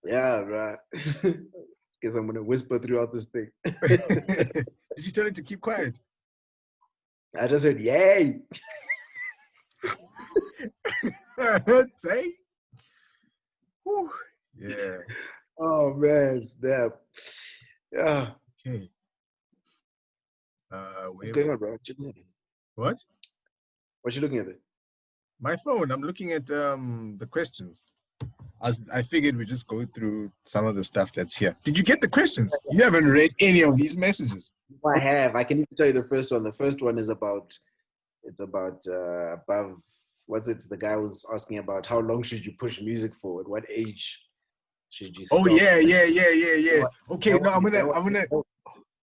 Yeah, right. Guess I'm gonna whisper throughout this thing. Did you tell her to keep quiet? I just heard, yay! Say? Whew. Yeah. Oh man, snap. Yeah. Okay. What's going on, bro? What you looking at? What? What you looking at? My phone. I'm looking at the questions. I figured we'd just go through some of the stuff that's here. Did you get the questions? You haven't read any of these messages. I have. I can even tell you the first one. The first one is about, it's about above, what's it? The guy was asking about how long should you push music for? At what age should you stop? Oh yeah. Okay, no, I'm gonna.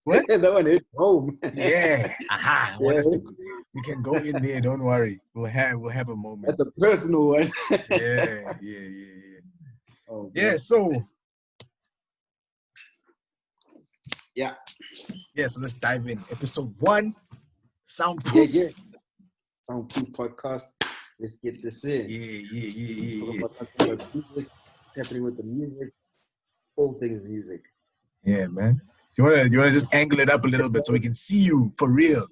What? That one hit home. Yeah. Aha. I want Yeah. us to. We can go in there. Don't worry. We'll have a moment. That's a personal one. Yeah. Oh, Yeah. man. So. Yeah. Yeah. So let's dive in. Episode 1. Soundproof. Yeah. Soundproof podcast. Let's get this in. Yeah. What's happening with the music? All things music. Yeah, man. You wanna just angle it up a little bit so we can see you for real.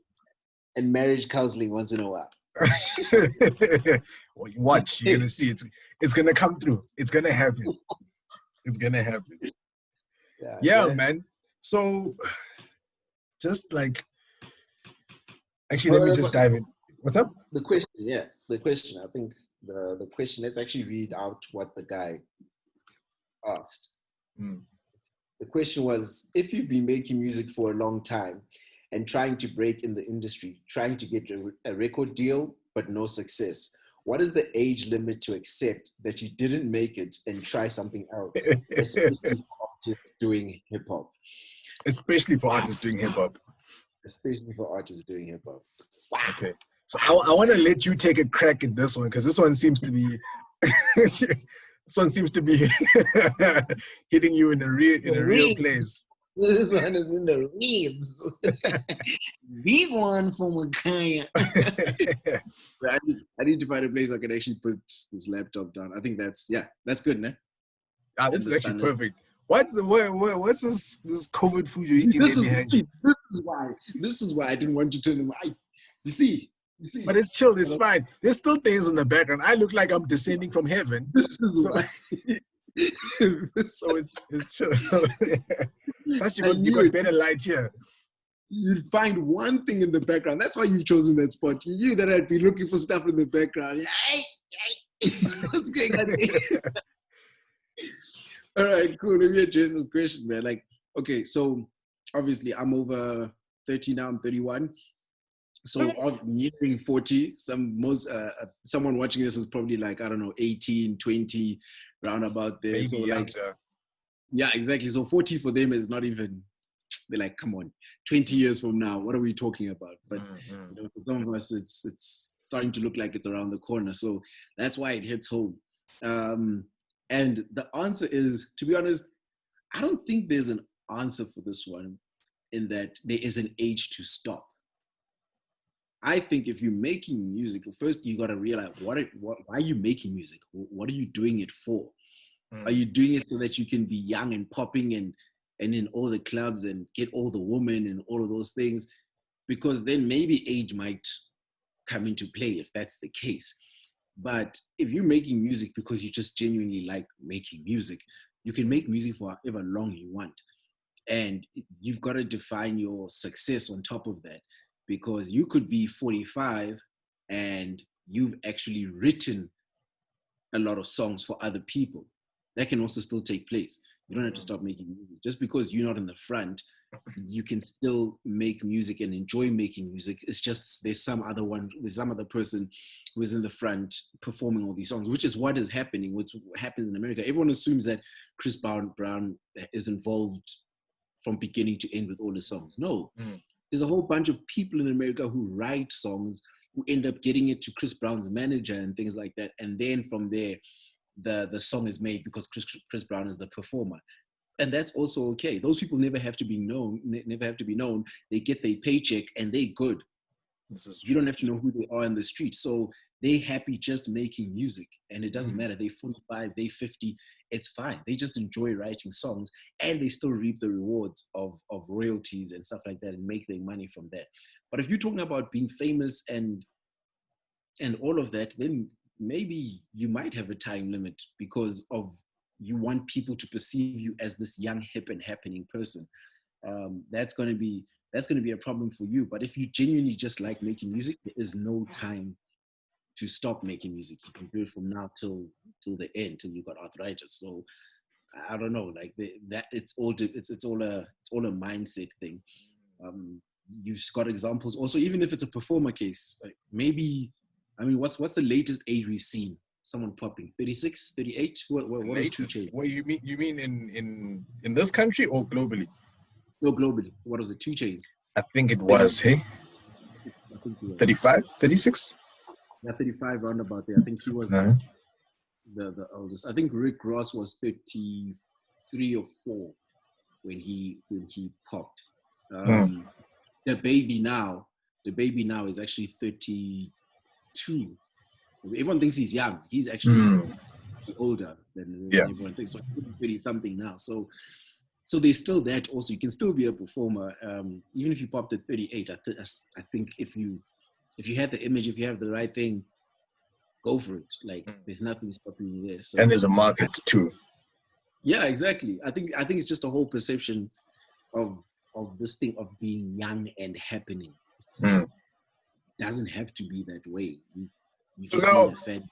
And marriage counseling once in a while. Well, watch, you're gonna see it's gonna come through. It's gonna happen. Yeah, man. So just like actually let me just dive in. What's up? The question. I think the question, let's actually read out what the guy asked. The question was, if you've been making music for a long time and trying to break in the industry, trying to get a record deal, but no success, what is the age limit to accept that you didn't make it and try something else, especially for artists doing hip hop? Especially for artists doing hip hop. Wow. Okay. So I want to let you take a crack at this one because this one seems to be hitting you in a real place. This one is in the ribs. Big one from Makaya. I need to find a place where I can actually put this laptop down. I think that's good, ne? This is actually perfect. What's this COVID food you're eating behind you? This is why I didn't want you to turn them. You see. But it's chill, it's fine. There's still things in the background. I look like I'm descending from heaven. This is why. So it's chill. Plus you got better light here. You'd find one thing in the background. That's why you've chosen that spot. You knew that I'd be looking for stuff in the background. What's going on there? All right, cool. Let me address this question, man. Like, okay, so obviously I'm over 30 now. I'm 31. So I'm nearing 40. Someone watching this is probably like, I don't know, 18, 20, round about there. Maybe so younger. like, yeah, exactly. So 40 for them is not even, they're like, come on, 20 years from now, what are we talking about? But you know, for some of us, it's starting to look like it's around the corner. So that's why it hits home. And the answer is, to be honest, I don't think there's an answer for this one in that there is an age to stop. I think if you're making music, first you got to realize why are you making music? What are you doing it for? Are you doing it so that you can be young and popping and in all the clubs and get all the women and all of those things? Because then maybe age might come into play if that's the case. But if you're making music because you just genuinely like making music, you can make music for however long you want. And you've got to define your success on top of that. Because you could be 45 and you've actually written a lot of songs for other people. That can also still take place. You don't have to stop making music. Just because you're not in the front, you can still make music and enjoy making music. It's just there's some other person who is in the front performing all these songs, which is what is happening. What happens in America. Everyone assumes that Chris Brown is involved from beginning to end with all the songs. No. There's a whole bunch of people in America who write songs, who end up getting it to Chris Brown's manager and things like that. And then from there, the song is made because Chris Brown is the performer. And that's also okay. Those people never have to be known. They get their paycheck and they're good. You don't have to know who they are in the street. So They happy just making music, and it doesn't matter. They 45, they 50, it's fine. They just enjoy writing songs, and they still reap the rewards of royalties and stuff like that, and make their money from that. But if you're talking about being famous and all of that, then maybe you might have a time limit because of you want people to perceive you as this young, hip, and happening person. That's going to be a problem for you. But if you genuinely just like making music, there is no time to stop making music. You can do it from now till the end, till you got arthritis. So I don't know, like that. It's all a mindset thing. You've got examples also, even if it's a performer case, like maybe, I mean, what's the latest age we've seen someone popping? 36, 38? What is 2 Chainz? What you mean in this country or globally? No, globally. What is it? 2 Chainz? I think it was, hey? I think it was 35, 36? Yeah, 35 roundabout there. I think he was the oldest. I think Rick Ross was 33 or 4 when he popped. The baby now is actually 32. Everyone thinks he's young. He's actually older than everyone thinks. So he's 30 something now. So there's still that also. You can still be a performer, even if you popped at 38. I think if you had the image, if you have the right thing, go for it. Like there's nothing stopping you there. So, and there's a market too. Yeah, exactly. I think it's just a whole perception of this thing of being young and happening. It doesn't have to be that way. You just need a fan.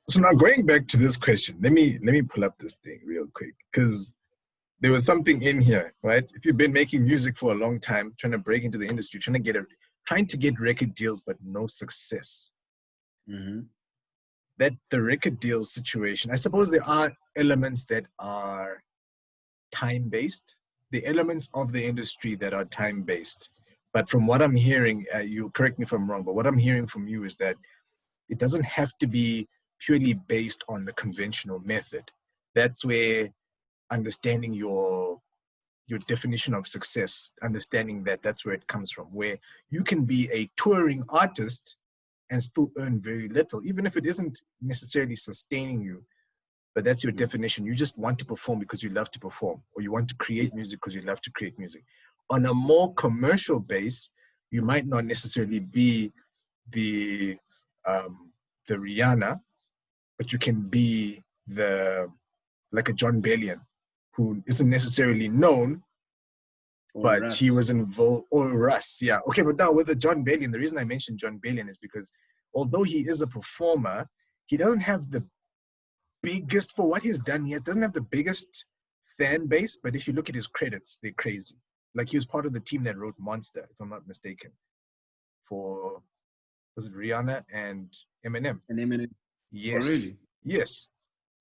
So now going back to this question, let me pull up this thing real quick, because there was something in here, right? If you've been making music for a long time, trying to break into the industry, trying to get record deals, but no success. That the record deal situation, I suppose there are elements that are time-based, the elements of the industry that are time-based. But from what I'm hearing, you correct me if I'm wrong, but what I'm hearing from you is that it doesn't have to be purely based on the conventional method. That's where understanding your definition of success, understanding that's where it comes from, where you can be a touring artist and still earn very little, even if it isn't necessarily sustaining you, but that's your definition. You just want to perform because you love to perform, or you want to create music because you love to create music. On a more commercial base, you might not necessarily be the Rihanna, but you can be like a John Bellion, who isn't necessarily known, but Russ. He was involved, or Russ, yeah. Okay, but now with the John Bellion, the reason I mentioned John Bellion is because although he is a performer, he doesn't have the biggest, for what he's done, he doesn't have the biggest fan base, but if you look at his credits, they're crazy. Like he was part of the team that wrote Monster, if I'm not mistaken, for, was it Rihanna and Eminem? And Eminem. Yes. Oh, really? Yes.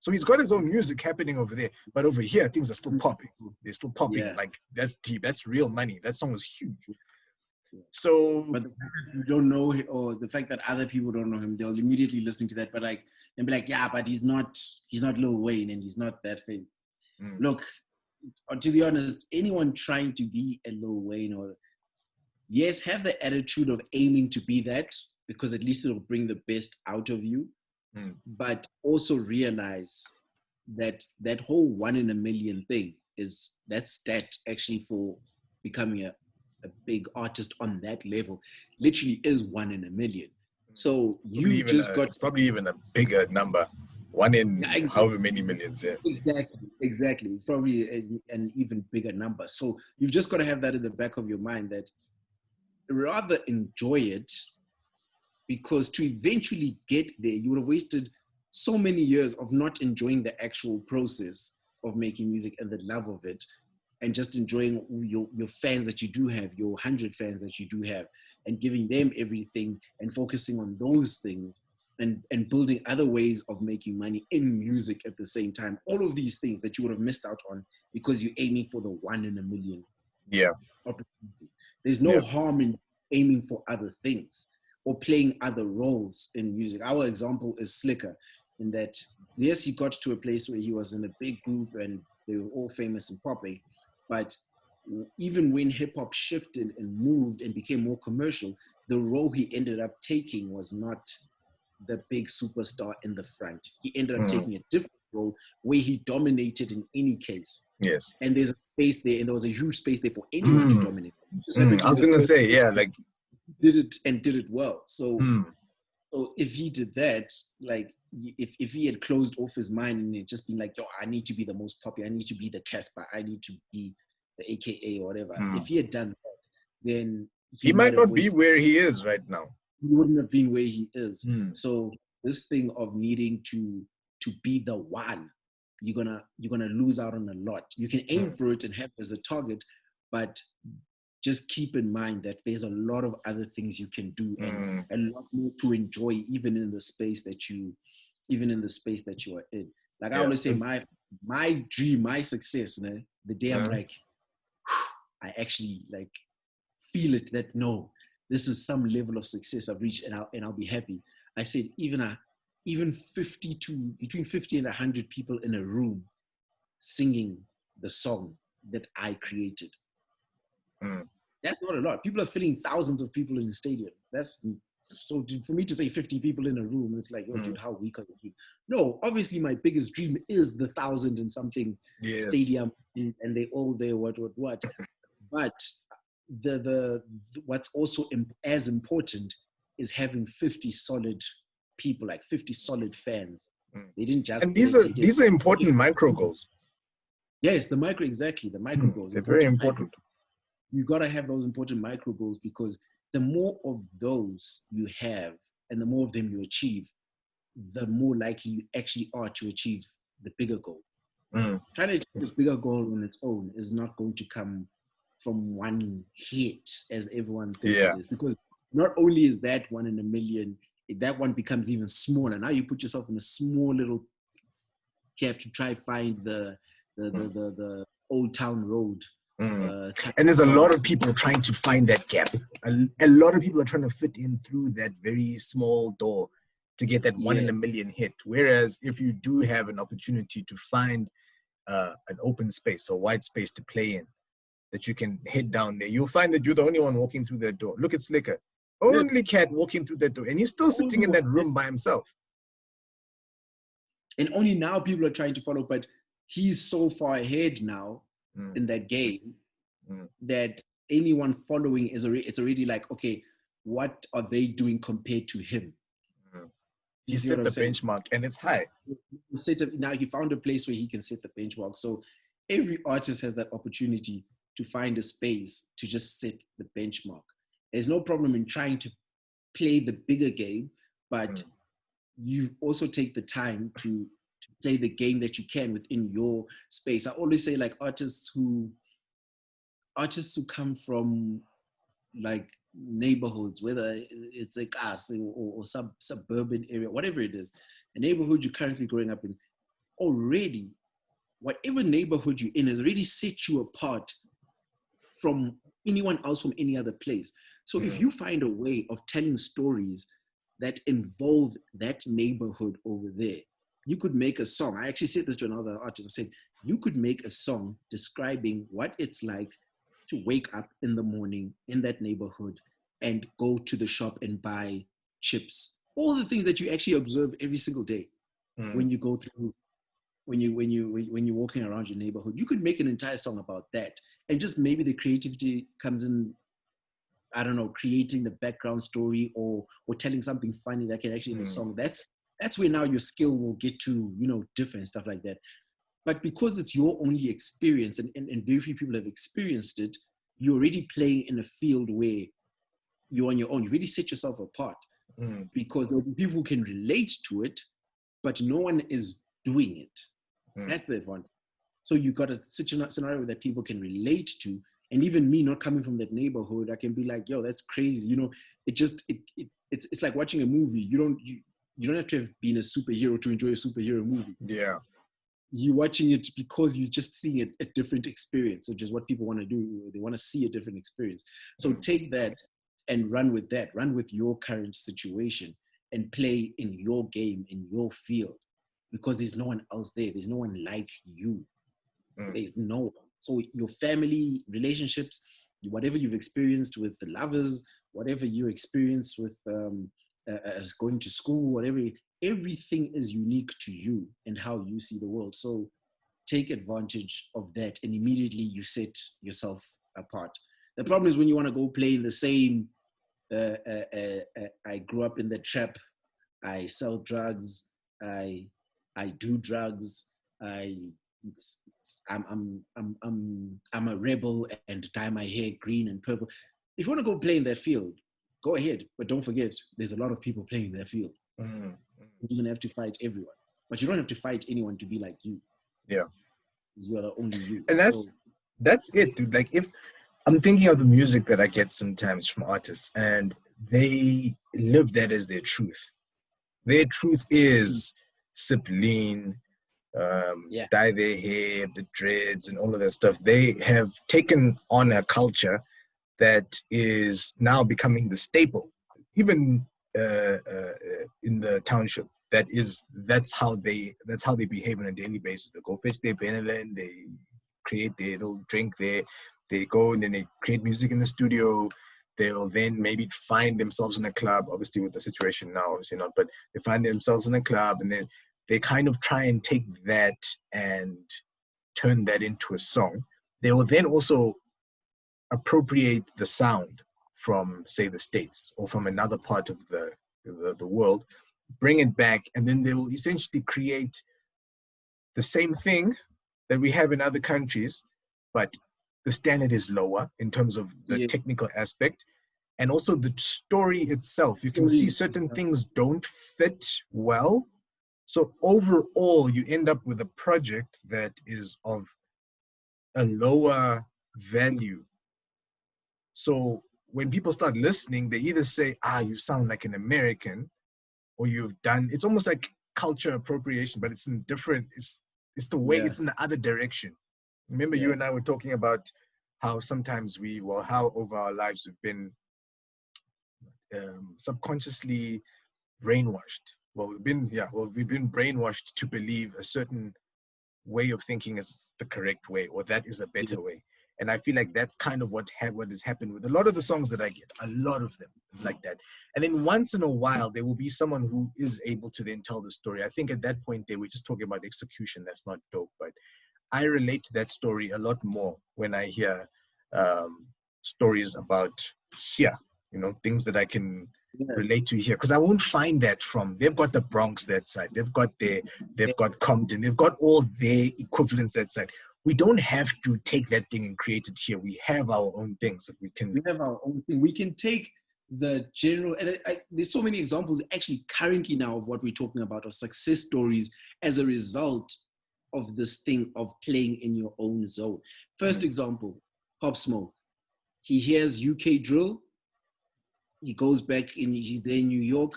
So he's got his own music happening over there, but over here things are still popping. They're still popping. Yeah. Like that's deep. That's real money. That song was huge. So, but the fact that you don't know, or the fact that other people don't know him, they'll immediately listen to that. But like, and be like, yeah, but he's not Lil Wayne, and he's not that famous. Look, to be honest, anyone trying to be a Lil Wayne, or yes, have the attitude of aiming to be that, because at least it'll bring the best out of you. But also realize that that whole 1 in a million thing is that stat actually for becoming a big artist on that level literally is 1 in a million. So you just got, it's probably even a bigger number, 1 in however many millions. Yeah, exactly. It's probably an even bigger number. So you've just got to have that in the back of your mind, that rather enjoy it, because to eventually get there, you would have wasted so many years of not enjoying the actual process of making music and the love of it, and just enjoying your fans that you do have, your 100 fans that you do have, and giving them everything and focusing on those things, and building other ways of making money in music at the same time. All of these things that you would have missed out on because you're aiming for the 1 in a million opportunity. There's no harm in aiming for other things or playing other roles in music. Our example is Slicker, in that, yes, he got to a place where he was in a big group and they were all famous and popping, but even when hip-hop shifted and moved and became more commercial, the role he ended up taking was not the big superstar in the front. He ended up Mm. taking a different role where he dominated in any case. Yes. And there's a space there, and there was a huge space there for anyone to dominate. Just happened to I be was the gonna first say, yeah, like, did it and did it well. So mm, so if he did that, like if he had closed off his mind and just been like, yo, I need to be the most popular, I need to be the Casper, I need to be the AKA or whatever. If he had done that, then he might might have not be where he is right now. he wouldn't have been where he is. Mm. So this thing of needing to be the one, you're gonna lose out on a lot. You can aim for it and have it as a target, but just keep in mind that there's a lot of other things you can do and a lot more to enjoy, even in the space that you are in. Like I always say, my dream, my success, man, the day I'm like, I actually like feel it that no, this is some level of success I've reached, and I'll be happy. I said even 50 to between 50 and 100 people in a room singing the song that I created. That's not a lot. People are filling thousands of people in the stadium. That's so for me to say 50 people in a room, it's like, oh, dude, how weak are you? No, obviously my biggest dream is the 1,000 and something stadium, and they all there, what. But the what's also as important is having 50 solid people, like 50 solid fans. They didn't just. And these are important micro goals. Yes, the micro goals. They're very important. You got to have those important micro goals, because the more of those you have and the more of them you achieve, the more likely you actually are to achieve the bigger goal. Trying to achieve this bigger goal on its own is not going to come from one hit as everyone thinks it is, because not only is that one in a million, that one becomes even smaller. Now you put yourself in a small little gap to try find the Old Town Road. And there's a lot of people trying to find that gap. A lot of people are trying to fit in through that very small door to get that one in a million hit. Whereas if you do have an opportunity to find an open space or white space to play in, that you can head down there, you'll find that you're the only one walking through that door. Look at Slicker. Only cat walking through that door. And he's still sitting in that room by himself. And only now people are trying to follow, but he's so far ahead now in that game that anyone following it's already like, okay, what are they doing compared to him? He set the benchmark, and it's high. Now he found a place where he can set the benchmark. So every artist has that opportunity to find a space to just set the benchmark. There's no problem in trying to play the bigger game, but you also take the time to play the game that you can within your space. I always say, like, artists who come from like neighborhoods, whether it's like us or some suburban area, whatever it is, a neighborhood you're currently growing up in, already, whatever neighborhood you're in has already set you apart from anyone else from any other place. So if you find a way of telling stories that involve that neighborhood over there, you could make a song. I actually said this to another artist. I said, you could make a song describing what it's like to wake up in the morning in that neighborhood and go to the shop and buy chips. All the things that you actually observe every single day when you go through, when you're walking around your neighborhood. You could make an entire song about that. And just maybe the creativity comes in, I don't know, creating the background story or telling something funny that can actually in the song. That's where now your skill will get to, different stuff like that. But because it's your only experience and very few people have experienced it, you're already playing in a field where you're on your own. You really set yourself apart because there'll be people who can relate to it, but no one is doing it. That's the advantage. So you got a scenario that people can relate to. And even me not coming from that neighborhood, I can be like, yo, that's crazy. It's like watching a movie. You don't have to have been a superhero to enjoy a superhero movie. Yeah. You're watching it because you're just seeing a different experience, which is what people want to do. They want to see a different experience. So take that and run with that. Run with your current situation and play in your game, in your field, because there's no one else there. There's no one like you. There's no one. So your family, relationships, whatever you've experienced with the lovers, whatever you experience with as going to school, whatever. Everything is unique to you and how you see the world. So take advantage of that, and immediately you set yourself apart. The problem is when you want to go play the same. I grew up in the trap. I sell drugs. I do drugs. I'm a rebel and dye my hair green and purple. If you want to go play in that field, go ahead. But don't forget, there's a lot of people playing in that field. Mm-hmm. You're gonna have to fight everyone, but you don't have to fight anyone to be like you. Yeah, because you are the only you. And that's it, dude. Like, if I'm thinking of the music that I get sometimes from artists, and they live that as their truth. Their truth is sip lean, dye their hair, the dreads, and all of that stuff. They have taken on a culture that is now becoming the staple, even in the township. That's how they behave on a daily basis. They go fetch their Benelin, they create their little drink there, they go and then they create music in the studio. They'll then maybe find themselves in a club, obviously with the situation now, obviously not, but they find themselves in a club, and then they kind of try and take that and turn that into a song. They will then also appropriate the sound from, say, the States or from another part of the world, bring it back, and then they will essentially create the same thing that we have in other countries, but the standard is lower in terms of the technical aspect, and also the story itself. You can see certain things don't fit well. So overall, you end up with a project that is of a lower value. So when people start listening, they either say, you sound like an American, or it's almost like culture appropriation, but it's in different, it's the way, it's in the other direction. Remember, you and I were talking about how sometimes how over our lives we've been subconsciously brainwashed. We've been brainwashed to believe a certain way of thinking is the correct way, or that is a better way. And I feel like that's kind of what has happened with a lot of the songs that I get. A lot of them is like that. And then once in a while, there will be someone who is able to then tell the story. I think at that point, they were just talking about execution. That's not dope. But I relate to that story a lot more when I hear stories about here, things that I can relate to here. Because I won't find that they've got the Bronx that side. They've got Compton. They've got all their equivalents that side. We don't have to take that thing and create it here. We have our own things that we can. We have our own thing. We can take the general, and there's so many examples actually currently now of what we're talking about, of success stories as a result of this thing of playing in your own zone. First example, Pop Smoke. He hears UK drill. He goes back and he's there in New York.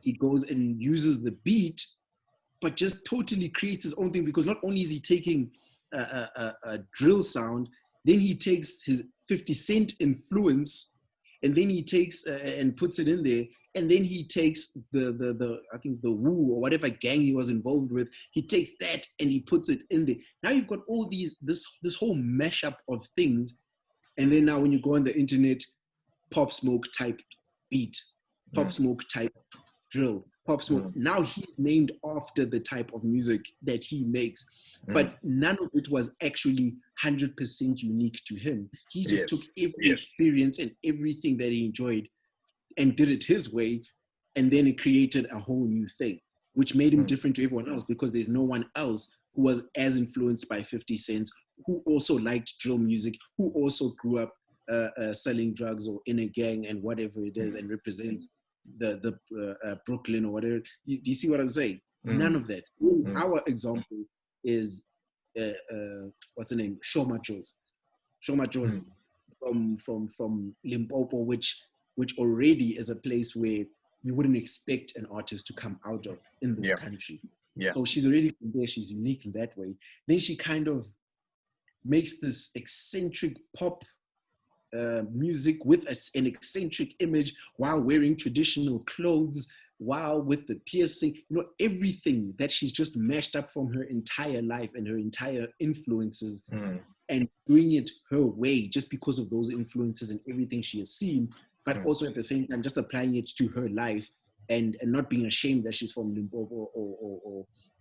He goes and uses the beat, but just totally creates his own thing, because not only is he taking a drill sound, then he takes his 50 Cent influence, and then he takes and puts it in there, and then he takes the I think the Wu or whatever gang he was involved with, he takes that and he puts it in there. Now you've got all this whole mashup of things, and then now when you go on the internet, Pop Smoke type beat, Pop Smoke type drill, Pop Smoke. Now he's named after the type of music that he makes, but none of it was actually 100% unique to him. He just took every experience and everything that he enjoyed and did it his way, and then it created a whole new thing, which made him different to everyone else, because there's no one else who was as influenced by 50 Cent, who also liked drill music, who also grew up selling drugs or in a gang and whatever it is, and represents the Brooklyn or whatever. Do you see what I'm saying? None of that. Our example is what's the name? Shoma Joes from Limpopo, which already is a place where you wouldn't expect an artist to come out of in this country. So she's already from there. She's unique in that way. Then she kind of makes this eccentric pop music with an eccentric image, while wearing traditional clothes, while with the piercing, everything that she's just mashed up from her entire life and her entire influences, and doing it her way, just because of those influences and everything she has seen, but also at the same time just applying it to her life and not being ashamed that she's from Limpopo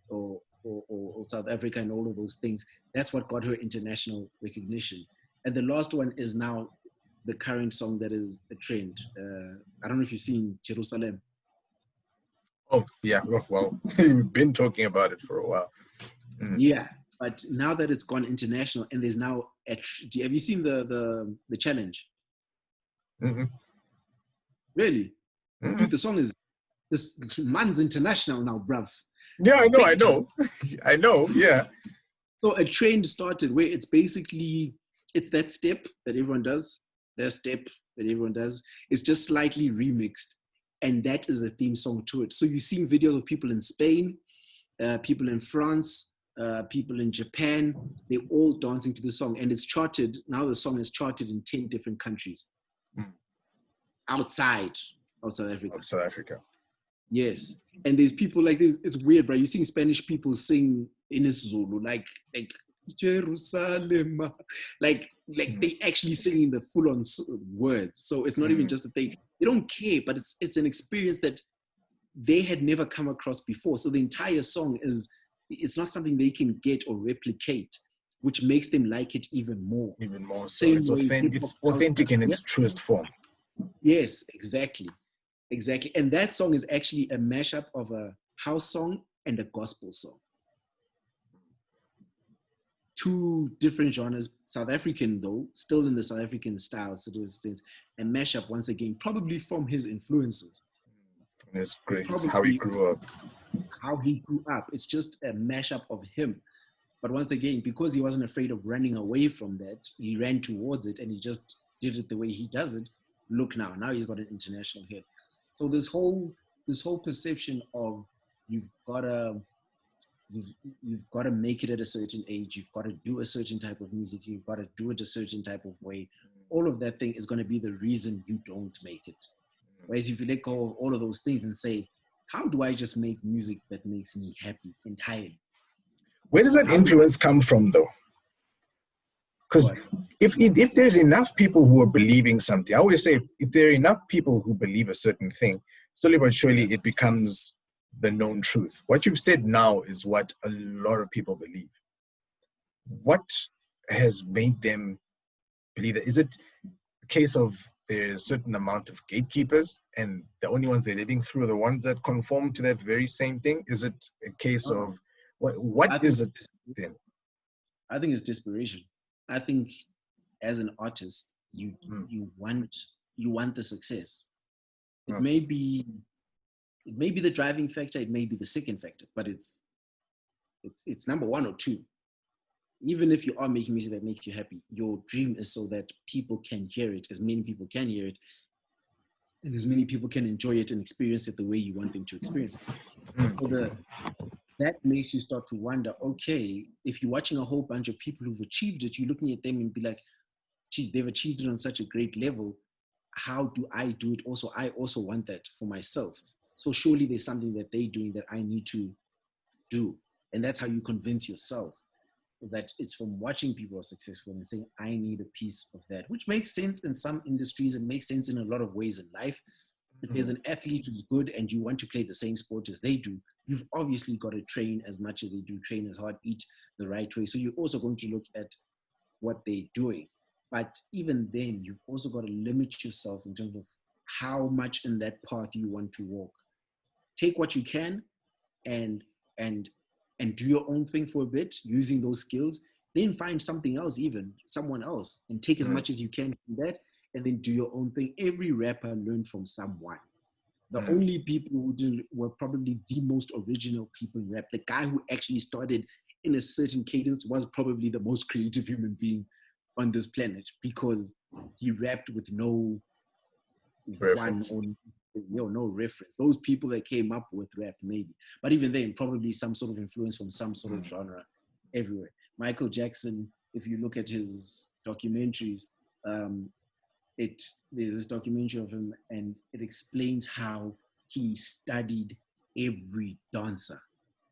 or South Africa and all of those things. That's what got her international recognition. And the last one is now the current song that is a trend. I don't know if you've seen Jerusalem. Oh, yeah. Well, we've been talking about it for a while. Yeah, but now that it's gone international and there's now, have you seen the challenge? Mm-hmm. Really? Dude, the song is, this man's international now, bruv. Yeah, I know. I know, yeah. So a trend started where it's basically, it's that step that everyone does, their step that everyone does. It's just slightly remixed. And that is the theme song to it. So you've seen videos of people in Spain, people in France, people in Japan, they're all dancing to the song. And it's charted, now the song is charted in 10 different countries. Outside of South Africa. Of South Africa. Yes. And there's people like this, it's weird, bro. You're seeing Spanish people sing in Zulu, like Jerusalem, like they actually singing the full-on words. So it's not even just a thing. They don't care, but it's an experience that they had never come across before. So the entire song it's not something they can get or replicate, which makes them like it even more. Even more so. It's authentic in its truest form. Yes, exactly. And that song is actually a mashup of a house song and a gospel song. Two different genres, South African though, still in the South African style, so there's a mashup once again, probably from his influences. It's great. It's how he grew up. It's just a mashup of him. But once again, because he wasn't afraid of running away from that, he ran towards it and he just did it the way he does it. Look now he's got an international hit. So this whole perception of you've got to make it at a certain age, you've got to do a certain type of music, you've got to do it a certain type of way, all of that thing is going to be the reason you don't make it. Whereas if you let go of all of those things and say, how do I just make music that makes me happy entirely? Where does that influence come from though? Because if there's enough people who are believing something, I always say if there are enough people who believe a certain thing, slowly but surely it becomes the known truth. What you've said now is what a lot of people believe. What has made them believe that? Is it a case of there's a certain amount of gatekeepers and the only ones they're letting through are the ones that conform to that very same thing? Is it a case of what is it then? I think it's desperation. I think as an artist, you want the success. It may be the driving factor, it may be the second factor, but it's number one or two. Even if you are making music that makes you happy, your dream is so that people can hear it, as many people can hear it, and as many people can enjoy it and experience it the way you want them to experience it. So that makes you start to wonder, okay, if you're watching a whole bunch of people who've achieved it, you're looking at them and be like, geez, they've achieved it on such a great level. How do I do it also? I also want that for myself. So surely there's something that they're doing that I need to do. And that's how you convince yourself, is that it's from watching people are successful and saying, I need a piece of that, which makes sense in some industries and makes sense in a lot of ways in life. If there's an athlete who's good and you want to play the same sport as they do, you've obviously got to train as much as they do, train as hard, eat the right way. So you're also going to look at what they're doing. But even then, you've also got to limit yourself in terms of how much in that path you want to walk. Take what you can and do your own thing for a bit using those skills. Then find something else, even someone else, and take as much as you can from that. And then do your own thing. Every rapper learned from someone. The only people who were probably the most original people in rap. The guy who actually started in a certain cadence was probably the most creative human being on this planet, because he rapped with no reference. No reference. Those people that came up with rap, maybe. But even then, probably some sort of influence from some sort of genre everywhere. Michael Jackson, if you look at his documentaries, there's this documentary of him and it explains how he studied every dancer.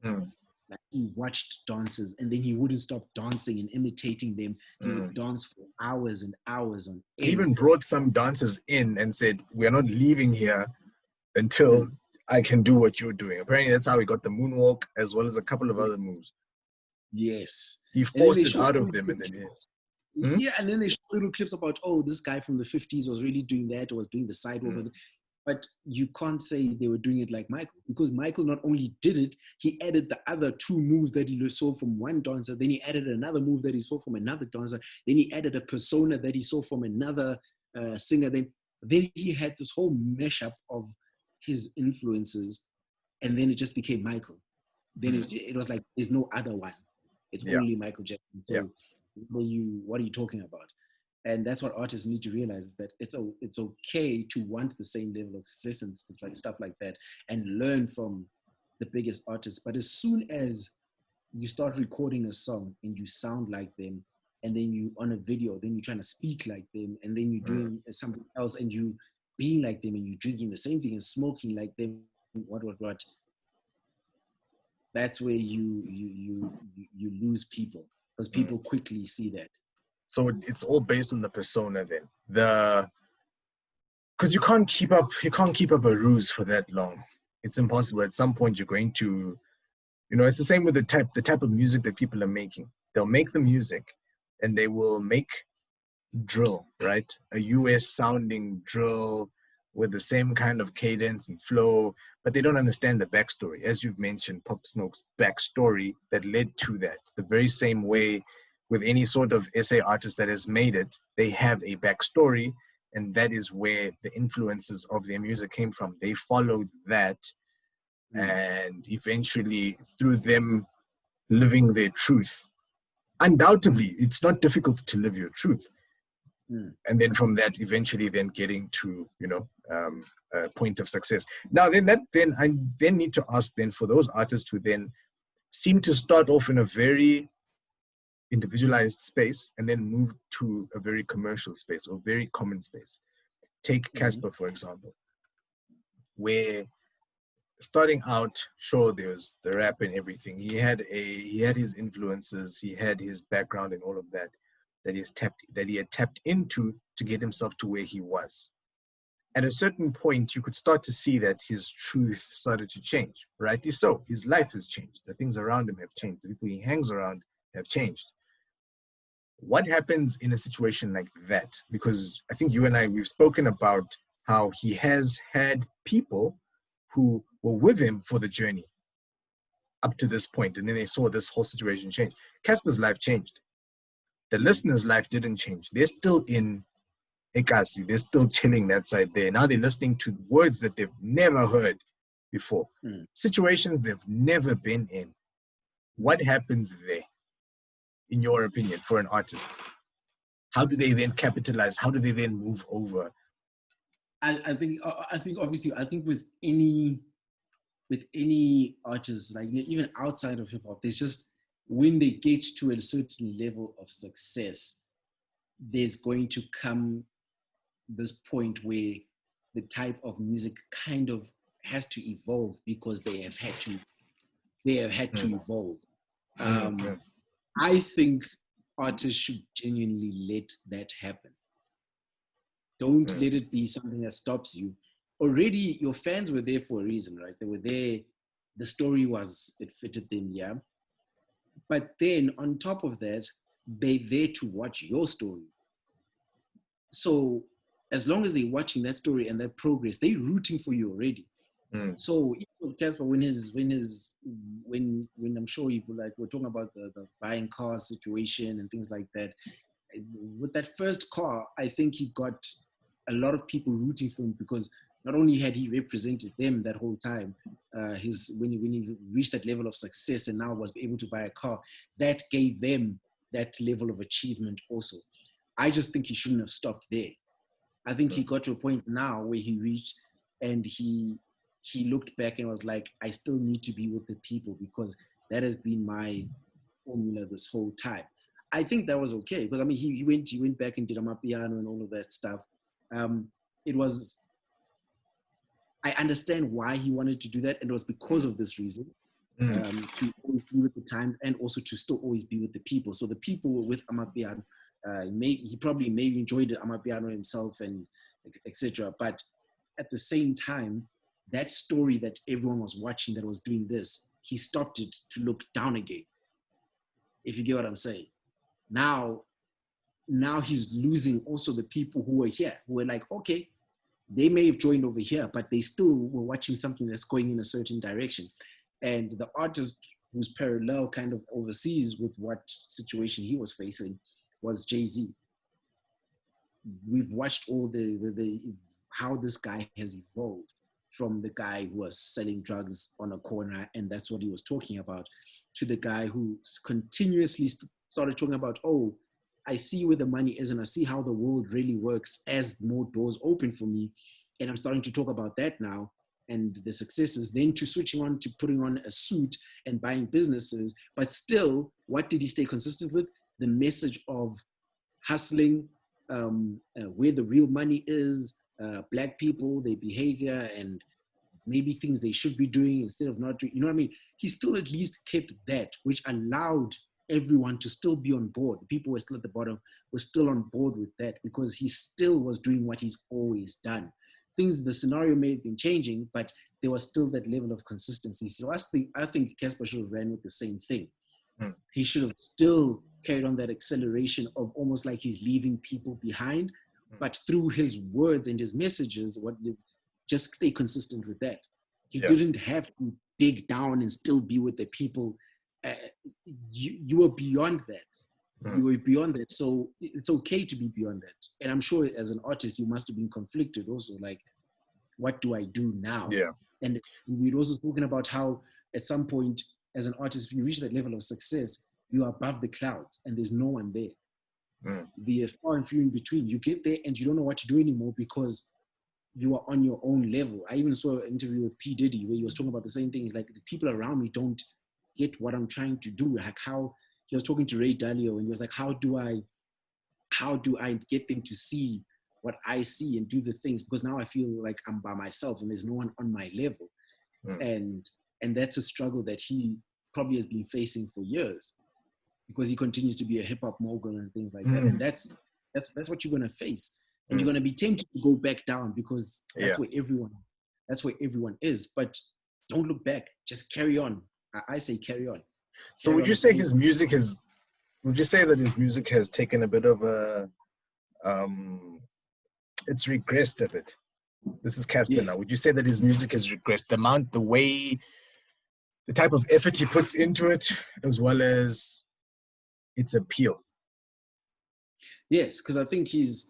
Like he watched dancers and then he wouldn't stop dancing and imitating them. He would dance for hours and hours on end. He even brought some dancers in and said, we're not leaving here until I can do what you're doing. Apparently, that's how he got the moonwalk as well as a couple of other moves. Yes. He And then forced it out of them, and then yes. Yeah, and then they show little clips about, oh, this guy from the 50s was really doing that, or was doing the sidewalk. But you can't say they were doing it like Michael, because Michael not only did it, he added the other two moves that he saw from one dancer, then he added another move that he saw from another dancer, then he added a persona that he saw from another singer. Then he had this whole mashup of his influences, and then it just became Michael. Then it was like, there's no other one. It's only Michael Jackson. So what are you talking about? And that's what artists need to realize, is that it's okay to want the same level of success and stuff like that, and learn from the biggest artists. But as soon as you start recording a song and you sound like them, and then you on a video, then you're trying to speak like them, and then you're doing something else, and you being like them, and you're drinking the same thing and smoking like them, what, that's where you lose people, because people quickly see that. So it's all based on the persona then. Because you can't keep up a ruse for that long. It's impossible. At some point you're going to, it's the same with the type of music that people are making. They'll make the music and they will make drill, right? A US sounding drill with the same kind of cadence and flow, but they don't understand the backstory. As you've mentioned, Pop Smoke's backstory that led to that. The very same way with any sort of SA artist that has made it, they have a backstory, and that is where the influences of their music came from. They followed that, and eventually through them living their truth. Undoubtedly, it's not difficult to live your truth. And then from that, eventually then getting to, a point of success. Now, I need to ask then, for those artists who then seem to start off in a very individualized space and then move to a very commercial space or very common space. Take Casper, for example, where starting out, sure, there's the rap and everything. He had his influences, he had his background and all of that he had tapped into to get himself to where he was. At a certain point, you could start to see that his truth started to change. Rightly so. His life has changed. The things around him have changed. The people he hangs around have changed. What happens in a situation like that? Because I think you and I, we've spoken about how he has had people who were with him for the journey up to this point, and then they saw this whole situation change. Casper's life changed. The listener's life didn't change. They're still in Ekasi. They're still chilling that side there. Now they're listening to words that they've never heard before. Situations they've never been in. What happens there, in your opinion, for an artist? How do they then capitalize? How do they then move over? I think obviously, I think with any artist, like even outside of hip hop, there's just, when they get to a certain level of success, there's going to come this point where the type of music kind of has to evolve, because they have had to evolve. I think artists should genuinely let that happen. Don't let it be something that stops you. Already your fans were there for a reason, right? They were there. The story it fitted them, yeah. But then on top of that, they're there to watch your story. So as long as they're watching that story and that progress, they're rooting for you already. So Casper, when I'm sure you, like, we're talking about the buying car situation and things like that. With that first car, I think he got a lot of people rooting for him, because not only had he represented them that whole time, when he reached that level of success and now was able to buy a car, that gave them that level of achievement also. I just think he shouldn't have stopped there. I think he got to a point now where he reached, and he looked back and was like, I still need to be with the people, because that has been my formula this whole time. I think that was okay, because I mean, he went back and did Amapiano and all of that stuff. I understand why he wanted to do that, and it was because of this reason, to always be with the times, and also to still always be with the people. So the people were with Amapiano. He probably maybe enjoyed Amapiano himself, and etc. But at the same time, that story that everyone was watching that was doing this, he stopped it to look down again. If you get what I'm saying. Now he's losing also the people who were here, who were like, okay, they may have joined over here, but they still were watching something that's going in a certain direction. And the artist who's parallel kind of overseas with what situation he was facing was Jay-Z. We've watched all the how this guy has evolved from the guy who was selling drugs on a corner, and that's what he was talking about, to the guy who continuously started talking about, oh, I see where the money is and I see how the world really works as more doors open for me. And I'm starting to talk about that now and the successes, then to switching on to putting on a suit and buying businesses. But still, what did he stay consistent with? The message of hustling, where the real money is, Black people, their behavior, and maybe things they should be doing instead of not doing, you know what I mean? He still at least kept that, which allowed everyone to still be on board. The people who were still at the bottom were still on board with that because he still was doing what he's always done. The scenario may have been changing, but there was still that level of consistency. So I think Casper should have ran with the same thing. He should have still carried on that acceleration of almost like he's leaving people behind, but through his words and his messages, just stay consistent with that. He didn't have to dig down and still be with the people. You were beyond that. You were beyond that. So it's okay to be beyond that. And I'm sure as an artist, you must have been conflicted also, like, what do I do now? Yeah. And we'd also spoken about how at some point as an artist, if you reach that level of success, you are above the clouds and there's no one there. The far and few in between, you get there and you don't know what to do anymore because you are on your own level. I even saw an interview with P. Diddy where he was talking about the same thing. He's like, the people around me don't get what I'm trying to do. Like how he was talking to Ray Dalio and he was like, how do I get them to see what I see and do the things? Because now I feel like I'm by myself and there's no one on my level. And that's a struggle that he probably has been facing for years because he continues to be a hip hop mogul and things like that. And that's what you're going to face. And you're going to be tempted to go back down because that's where everyone is. But don't look back. Just carry on. I say carry on. So would you say that his music has taken a bit of a, it's regressed a bit? This is Casper now. Would you say that his music has regressed? The way, the type of effort he puts into it, as well as its appeal? Yes, because I think he's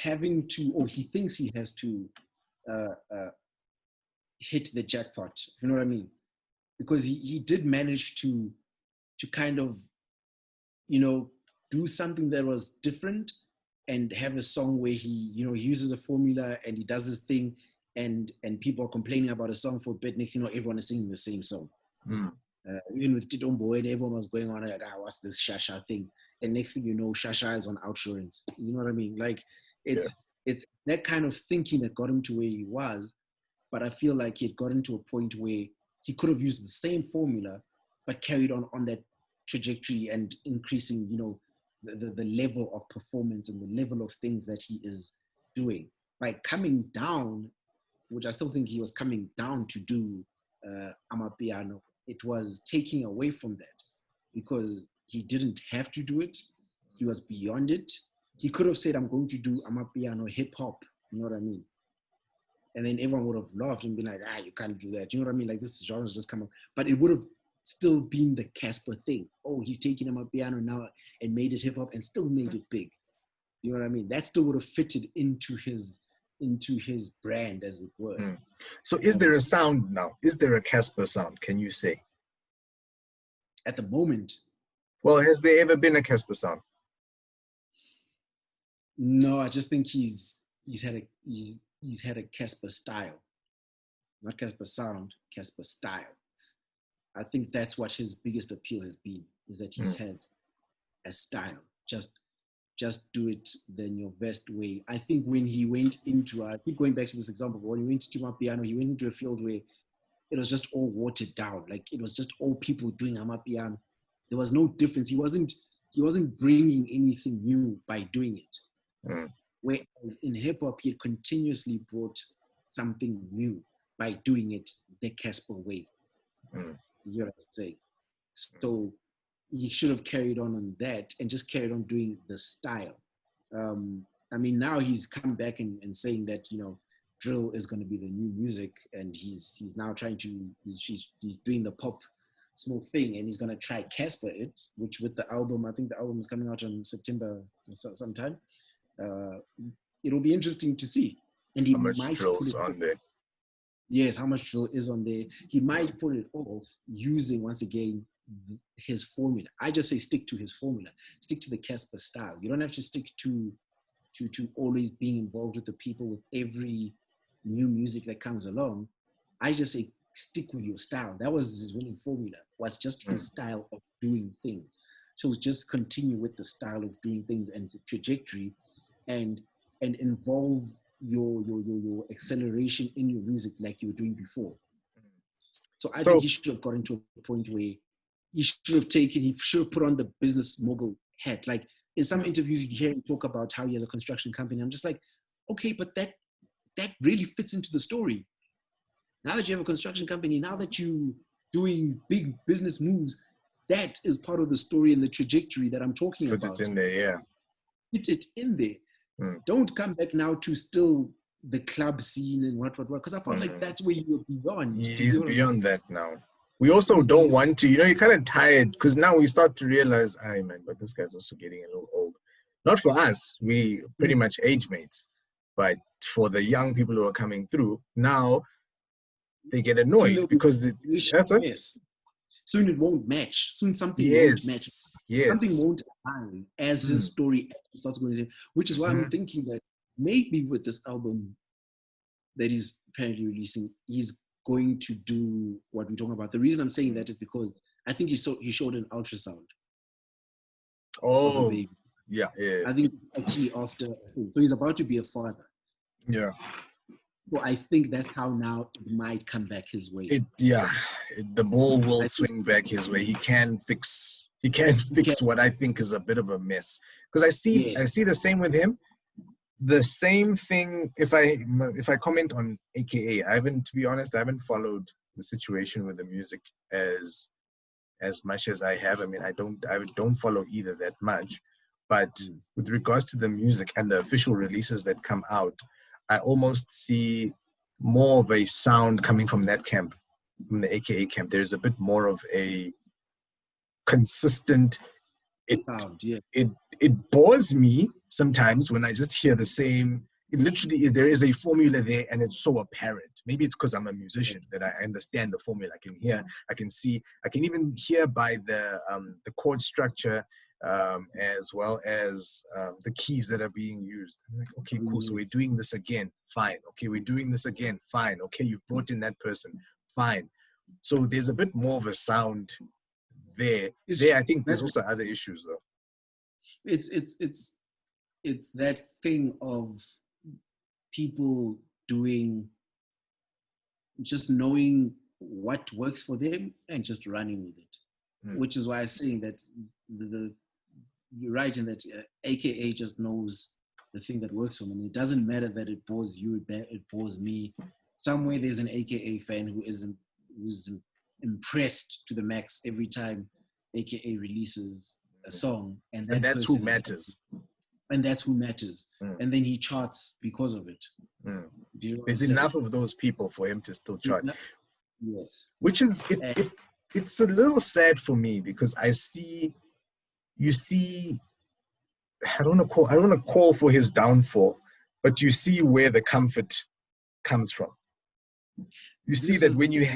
having to, or he thinks he has to hit the jackpot. You know what I mean? Because he did manage to kind of, do something that was different and have a song where he uses a formula and he does his thing and people are complaining about a song for a bit. Next thing you know, everyone is singing the same song. Even with Titombo, everyone was going on like, what's this Shasha thing? And next thing you know, Shasha is on Outsurance. You know what I mean? Like it's that kind of thinking that got him to where he was. But I feel like he had gotten to a point where he could have used the same formula, but carried on that trajectory and increasing, the level of performance and the level of things that he is doing. By coming down, which I still think he was coming down to do Amapiano, it was taking away from that because he didn't have to do it. He was beyond it. He could have said, I'm going to do Amapiano hip hop. You know what I mean? And then everyone would have laughed and been like, you can't do that. You know what I mean? Like this genre's just come up. But it would have still been the Casper thing. Oh, he's taking Amapiano now and made it hip hop and still made it big. You know what I mean? That still would have fitted into his brand, as it were. So is there a sound now? Is there a Casper sound, can you say? At the moment. Well, has there ever been a Casper sound? No, I just think he's had a Casper style. Not Casper sound, Casper style. I think that's what his biggest appeal has been, is that he's had a style. Just do it then your best way. I think when he went into, I keep going back to this example, but when he went into Amapiano, he went into a field where it was just all watered down. Like it was just all people doing Amapiano. There was no difference. He wasn't bringing anything new by doing it. Whereas in hip hop, he had continuously brought something new by doing it the Casper way. Mm. You know what I'm saying? So he should have carried on that and just carried on doing the style. I mean, now he's come back and saying that, you know, drill is going to be the new music, and he's now trying to, he's doing the pop smoke thing, and he's going to try Casper it, which with the album, I think the album is coming out on September sometime. It'll be interesting to see. And he How much might drill's put it on there? Yes, how much drill is on there. He might put it off using, once again, his formula. I just say stick to his formula. Stick to the Casper style. You don't have to stick to always being involved with the people with every new music that comes along. I just say stick with your style. That was his winning formula, was just his style of doing things. So just continue with the style of doing things and the trajectory, and involve your acceleration in your music like you were doing before. So I think he should have gotten to a point where he should have put on the business mogul hat. Like in some interviews, you hear him talk about how he has a construction company. I'm just like, okay, but that really fits into the story. Now that you have a construction company, now that you're doing big business moves, that is part of the story and the trajectory that I'm talking about. Put it in there, yeah. Put it in there. Don't come back now to still the club scene and what, because I felt like that's where you were beyond. He's beyond that now. We also don't want to, you're kind of tired, because now we start to realize, but this guy's also getting a little old. Not for us, we pretty much age mates, but for the young people who are coming through, now they get annoyed because that's it. Yes. Soon it won't match. Soon something won't match. Yes. Something won't align as his story starts going in, which is why I'm thinking that maybe with this album that he's apparently releasing, he's going to do what we're talking about. The reason I'm saying that is because I think he showed an ultrasound. Oh, yeah. I think it's actually after, so he's about to be a father. Yeah. So I think that's how now it might come back his way. The ball will swing back his way. He can fix what I think is a bit of a mess. Because I see the same with him. The same thing, if I comment on AKA, to be honest, I haven't followed the situation with the music as much as I have. I mean, I don't follow either that much. But with regards to the music and the official releases that come out, I almost see more of a sound coming from that camp, from the AKA camp. There's a bit more of a consistent sound. It bores me sometimes when I just hear the same. It literally, there is a formula there, and it's so apparent. Maybe it's because I'm a musician that I understand the formula. I can hear, I can see, I can even hear by the chord structure, as well as the keys that are being used. I'm like, okay, cool. So we're doing this again. Fine. Okay, we're doing this again. Fine. Okay, you've brought in that person. Fine. So there's a bit more of a sound there. I think there's also other issues though. It's that thing of people just knowing what works for them and just running with it, which is why I'm saying that you're right in that AKA just knows the thing that works for them. It doesn't matter that it bores you, it bores me. Somewhere there's an AKA fan who's impressed to the max every time AKA releases a song, and that's who matters. And that's who matters. And then he charts because of it. There's enough of those people for him to still chart. Yes. Which is it's a little sad for me, because you see, I don't want to call for his downfall, but you see where the comfort comes from. You see that when you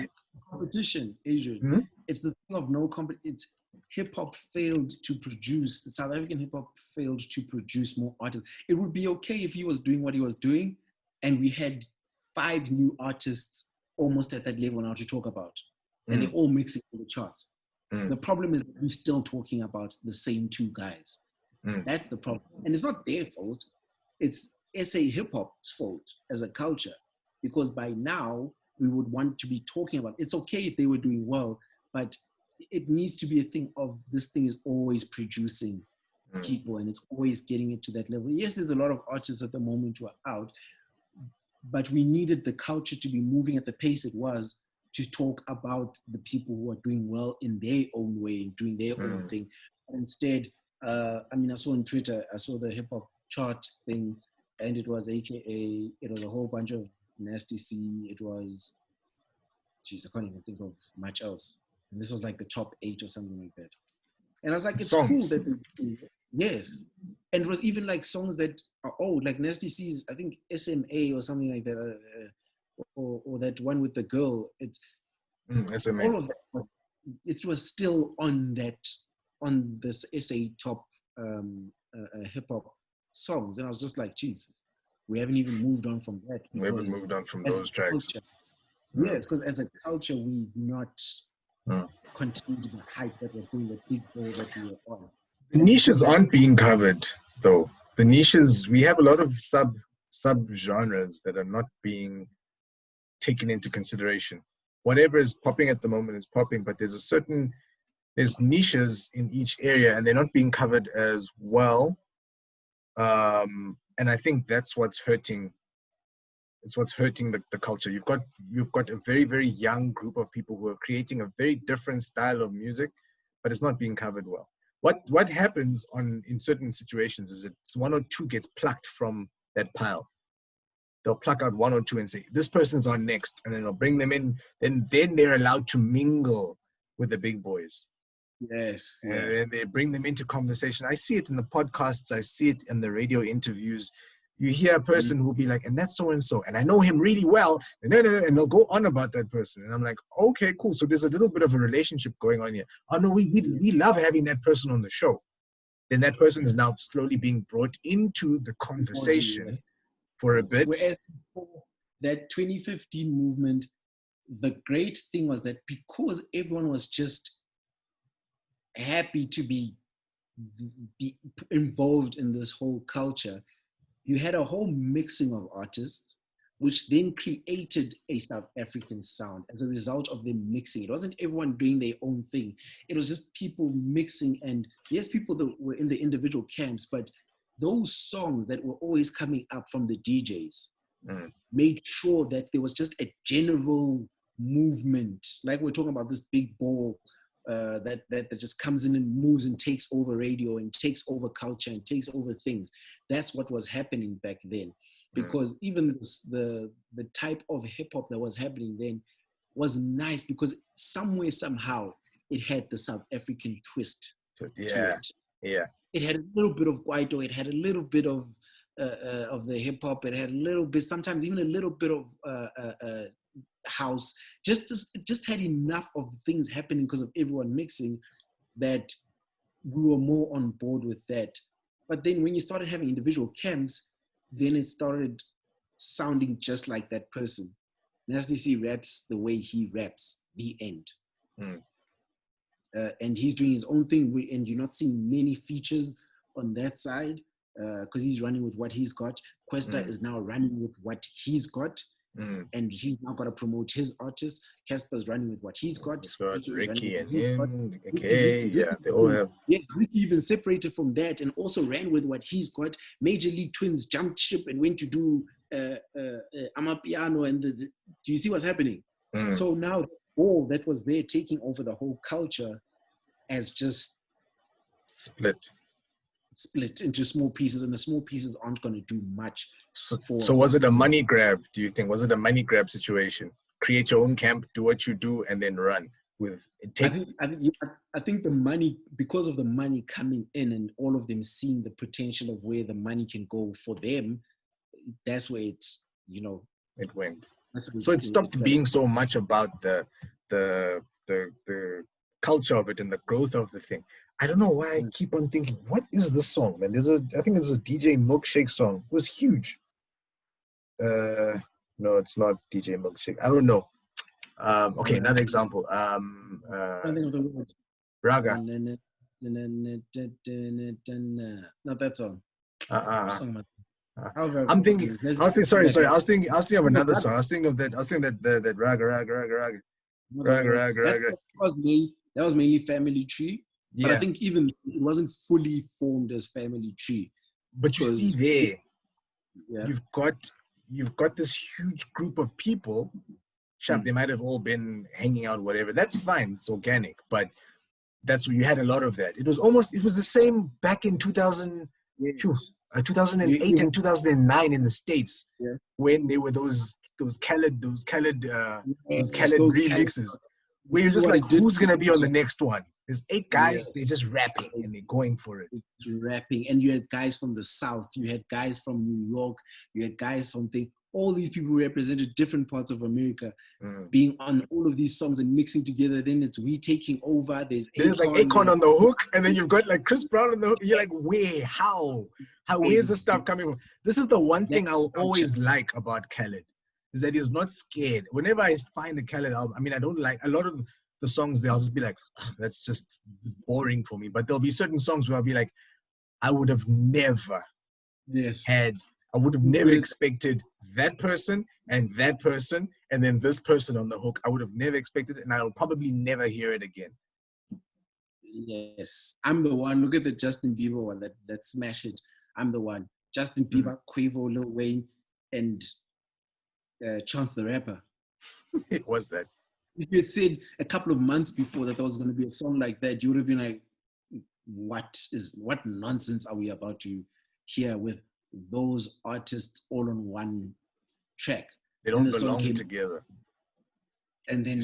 competition, Adrian, it's the thing of no competition. It's hip hop failed to produce. The South African hip hop failed to produce more artists. It would be okay if he was doing what he was doing, and we had 5 new artists almost at that level now to talk about, and they're all mixing in the charts. The problem is we're still talking about the same 2 guys. That's the problem, and it's not their fault. It's SA hip hop's fault as a culture, because by now we would want to be talking about. It's okay if they were doing well, but it needs to be a thing of this thing is always producing people, and it's always getting it to that level. Yes, there's a lot of artists at the moment who are out, but we needed the culture to be moving at the pace it was to talk about the people who are doing well in their own way and doing their own thing. But instead, I mean, I saw on Twitter, I saw the hip hop chart thing, and it was AKA, it was a whole bunch of Nasty C. It was, geez, I can't even think of much else. And this was like the top 8 or something like that. And I was like, it's songs. cool that, yes. And it was even like songs that are old, like Nasty C's, I think SMA or something like that, or that one with the girl. It's SMA. all of that. It was still on this SA top hip hop songs, and I was just like, geez, we haven't even moved on from that. We haven't moved on from those tracks. Culture, yes, because as a culture, we've not continued the hype that was doing the big ball that we were on. The niches aren't being covered, though. The niches, we have a lot of sub genres that are not being taken into consideration. Whatever is popping at the moment is popping, but there's niches in each area, and they're not being covered as well. And I think that's what's hurting. It's what's hurting the culture. You've got a very, very young group of people who are creating a very different style of music, but it's not being covered well. What happens in certain situations is it's 1 or 2 gets plucked from that pile. They'll pluck out 1 or 2 and say, this person's on next, and then they'll bring them in. Then they're allowed to mingle with the big boys. Yes. Yeah. And then they bring them into conversation. I see it in the podcasts. I see it in the radio interviews. You hear a person who'll be like, and that's so-and-so, and I know him really well, and they'll go on about that person. And I'm like, okay, cool. So there's a little bit of a relationship going on here. Oh, no, we love having that person on the show. Then that person is now slowly being brought into the conversation for a bit. Whereas that 2015 movement, the great thing was that because everyone was just happy to be involved in this whole culture, you had a whole mixing of artists, which then created a South African sound as a result of them mixing. It wasn't everyone doing their own thing. It was just people mixing, and yes, people that were in the individual camps, but those songs that were always coming up from the DJs made sure that there was just a general movement. Like we're talking about this big ball that just comes in and moves and takes over radio and takes over culture and takes over things. That's what was happening back then. Because even the type of hip hop that was happening then was nice because somewhere, somehow, it had the South African twist to it. Yeah. It had a little bit of Kwaito, it had a little bit of the hip hop, it had a little bit, sometimes even a little bit of house. Just had enough of things happening because of everyone mixing that we were more on board with that. But then when you started having individual camps, then it started sounding just like that person. Nasty C raps the way he raps, the end. And he's doing his own thing, and you're not seeing many features on that side because he's running with what he's got. Questa is now running with what he's got, and he's now got to promote his artist. Casper's running with what he's got. He's got Ricky and him. Okay, yeah, they all have. Yeah, Ricky even separated from that and also ran with what he's got. Major League Twins jumped ship and went to do Amapiano, and do you see what's happening? So now all that was there taking over the whole culture has just split into small pieces, and the small pieces aren't going to do much. So was it a money grab, do you think? Was it a money grab situation? Create your own camp, do what you do, and then run with it? I think the money, because of the money coming in and all of them seeing the potential of where the money can go for them, that's where it went. So it stopped being so much about the culture of it and the growth of the thing. I don't know why I keep on thinking, what is this song, man? I think it was a DJ Milkshake song. It was huge. No, it's not DJ Milkshake. I don't know. Okay, another example. Raga. Not that song. I'm thinking. I was thinking of another song. I was thinking of that raga. That was mainly Family Tree. But I think even it wasn't fully formed as Family Tree. But you see there, you've got you've got this huge group of people. Sure, they might have all been hanging out, whatever. That's fine. It's organic, but that's where you had a lot of that. It was the same back in 2008 and 2009 in the States, when there were those Khaled remixes, where you're just like, who's gonna be on the next one? There's 8 guys, they're just rapping and they're going for it. Rapping, and you had guys from the South, you had guys from New York, you had guys from all these people who represented different parts of America being on all of these songs and mixing together. Then it's We Taking Over. There's like Akon on the hook, and then you've got like Chris Brown on the hook. You're like, where? How? Where's this stuff coming from? This is the one thing I'll always like about Khaled, is that he's not scared. Whenever I find a Khaled album, I mean, I don't like a lot of the songs. I'll just be like, that's just boring for me. But there'll be certain songs where I'll be like, I would have never expected that person and then this person on the hook. I would have never expected it, and I'll probably never hear it again. Yes, I'm the one. Look at the Justin Bieber one, that smash it. I'm the one. Justin Bieber, Quavo, Lil Wayne, and Chance the Rapper. It was that. If you had said a couple of months before that there was going to be a song like that, you would have been like, what nonsense are we about to hear with those artists all on one track? They don't belong together. And then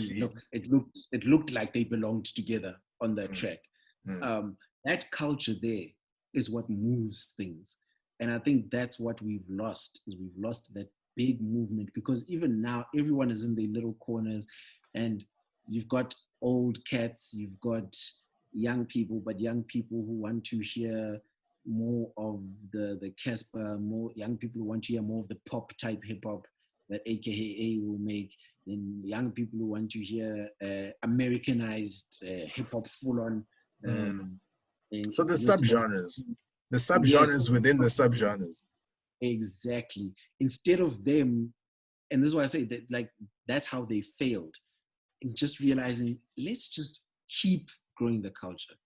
it looked like they belonged together on that track. That culture there is what moves things. And I think that's what we've lost that big movement, because even now everyone is in their little corners, and you've got old cats, you've got young people, but young people who want to hear more of the Casper, more young people who want to hear more of the pop type hip hop that AKA will make, and young people who want to hear Americanized hip hop full on. So the subgenres within the subgenres. Exactly. Instead of them, and this is why I say that, like, that's how they failed, in just realizing, let's just keep growing the culture.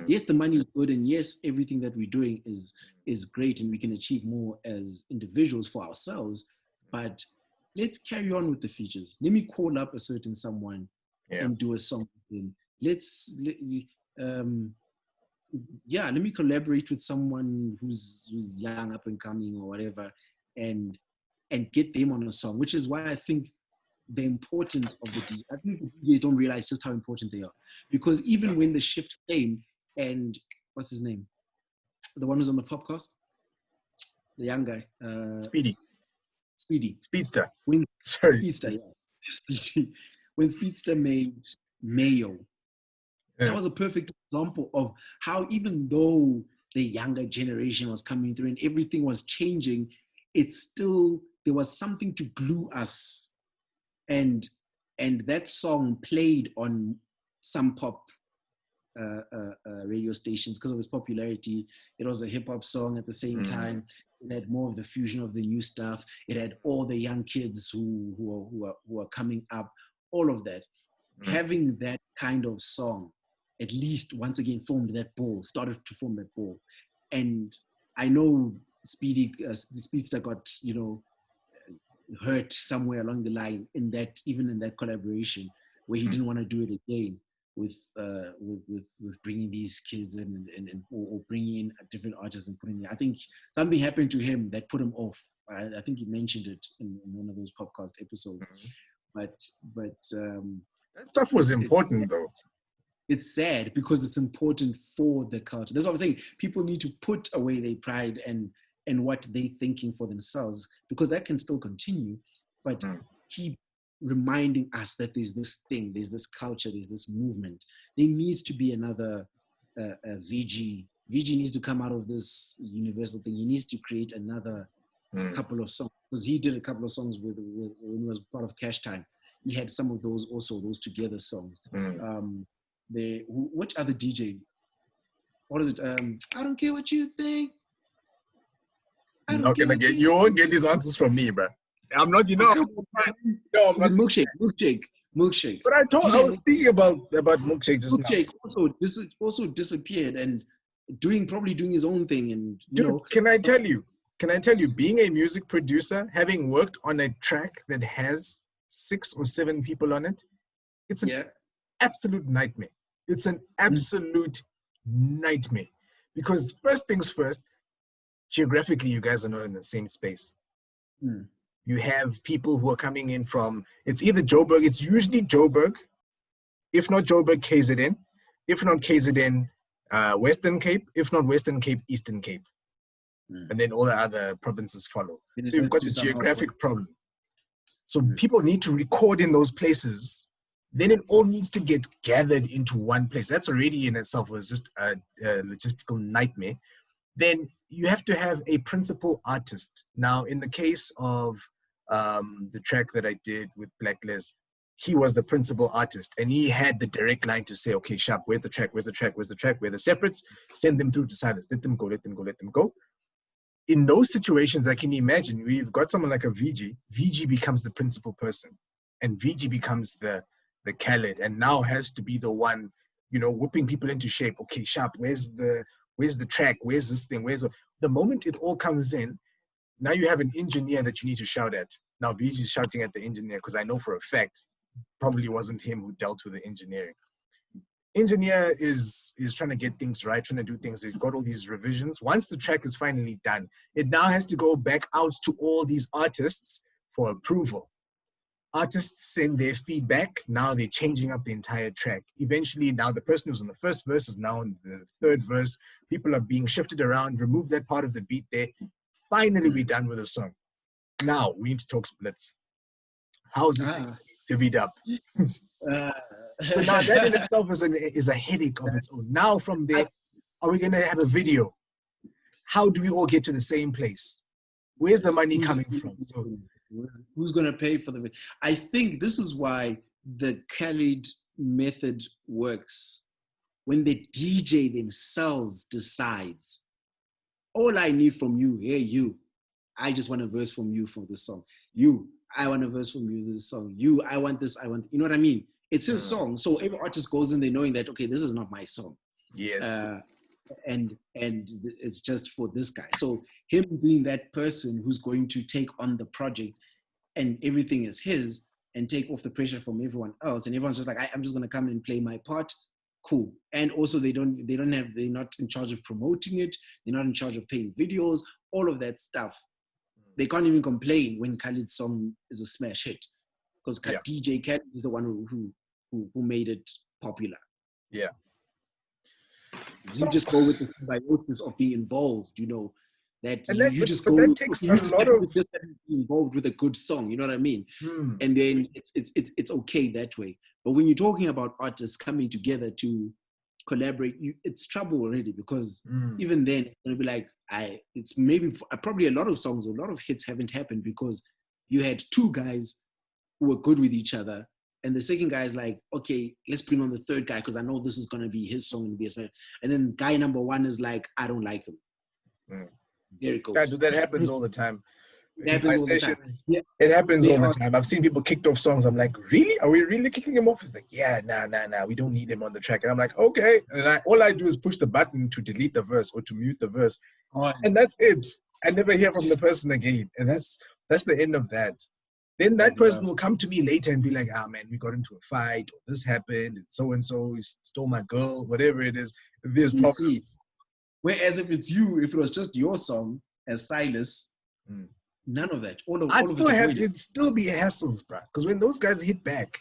Yes, the money is good, and yes, everything that we're doing is great, and we can achieve more as individuals for ourselves, but let's carry on with the features. Let me call up a certain someone and do a song with him. Let me collaborate with someone who's young, up and coming or whatever, and get them on a song, which is why I think the importance of the DJ. I think they don't realize just how important they are, because even when the shift came, and what's his name? The one who's on the podcast? The young guy. Speedster. Speedster. When Speedster made Mayo, that was a perfect example of how, even though the younger generation was coming through and everything was changing, there was something to glue us. And that song played on some pop radio stations because of its popularity. It was a hip hop song at the same time. It had more of the fusion of the new stuff. It had all the young kids who are coming up, all of that. Having that kind of song, at least once again, started to form that ball. And I know Speedster got, hurt somewhere along the line even in that collaboration, where he didn't want to do it again with bringing these kids in or bringing in different artists and putting. I think something happened to him that put him off. I think he mentioned it in one of those podcast episodes. But that stuff was important though. It's sad because it's important for the culture. That's what I'm saying. People need to put away their pride and what they're thinking for themselves, because that can still continue, but keep reminding us that there's this thing, there's this culture, there's this movement. There needs to be another VG. VG needs to come out of this universal thing. He needs to create another couple of songs, because he did a couple of songs with when he was part of Cash Time. He had some of those also, those together songs. Which other DJ? What is it? I don't care what you think. You won't get these answers from me, bro. I'm not, No, I'm not. Milkshake. But I was thinking about Milkshake just now. Milkshake also disappeared and probably doing his own thing, and Dude, can I tell you? can I tell you, being a music producer, having worked on a track that has 6 or 7 people on it, it's an absolute nightmare. It's an absolute nightmare. Because first things first, geographically, you guys are not in the same space. You have people who are coming in from, it's either Joburg, it's usually Joburg, if not Joburg, KZN, if not KZN, Western Cape, if not Western Cape, Eastern Cape. And then all the other provinces follow. So you've got this geographic problem. So people need to record in those places. Then it all needs to get gathered into one place. That's already in itself was just a logistical nightmare. Then you have to have a principal artist. Now, in the case of the track that I did with Black Les, he was the principal artist, and he had the direct line to say, okay, Sharp, where's the track, where's the track, where's the track, where the separates, send them through to Silas, let them go, let them go, let them go. In those situations, I can imagine we've got someone like a VG. VG becomes the principal person, and VG becomes the Khaled, and now has to be the one, whipping people into shape. Okay, Sharp, where's the track? Where's this thing? The moment it all comes in, now you have an engineer that you need to shout at. Now VG is shouting at the engineer because I know for a fact probably wasn't him who dealt with the engineering. Engineer is trying to get things right, trying to do things. They've got all these revisions. Once the track is finally done, it now has to go back out to all these artists for approval. Artists send their feedback. Now they're changing up the entire track. Eventually, now the person who's on the first verse is now in the third verse. People are being shifted around, remove that part of the beat there. Finally, we're done with the song. Now, we need to talk splits. How is this thing divvied up? So now that in itself is a headache of its own. Now from there, are we going to have a video? How do we all get to the same place? Where's the money coming from? So, who's going to pay for the video? I think this is why the Khaled method works. When the DJ themselves decides, all I need from you, hey, you, I just want a verse from you for this song. You, I want a verse from you for this song. You, I want this, you know what I mean? It's his song. So every artist goes in there knowing that, okay, this is not my song. Yes. And it's just for this guy. So him being that person who's going to take on the project and everything is his and take off the pressure from everyone else. And everyone's just like, I'm just going to come and play my part. Cool. And also they're not in charge of promoting it. They're not in charge of paying videos, all of that stuff. They can't even complain when Khaled's song is a smash hit because DJ Khaled is the one who made it popular. Yeah. You just go with the symbiosis of being involved, that takes a lot of just involved with a good song, you know what I mean? And then it's okay that way. But when you're talking about artists coming together to collaborate, it's trouble already because even then it'll be like it's maybe probably a lot of songs, a lot of hits haven't happened because you had two guys who were good with each other. And the second guy is like, okay, let's bring on the third guy because I know this is going to be his song and be a smash. And then guy number one is like, I don't like him. There it goes. That happens all the time. It happens all the time. Yeah. It happens all the time. I've seen people kicked off songs. I'm like, really? Are we really kicking him off? It's like, yeah, nah. We don't need him on the track. And I'm like, okay. And all I do is push the button to delete the verse or to mute the verse. And that's it. I never hear from the person again. And that's the end of that. Then that person will come to me later and be like, man, we got into a fight, or this happened, and so-and-so stole my girl, whatever it is. There's problems. Whereas if it was just your song as Silas, none of that. It'd still be hassles, bro. Because when those guys hit back,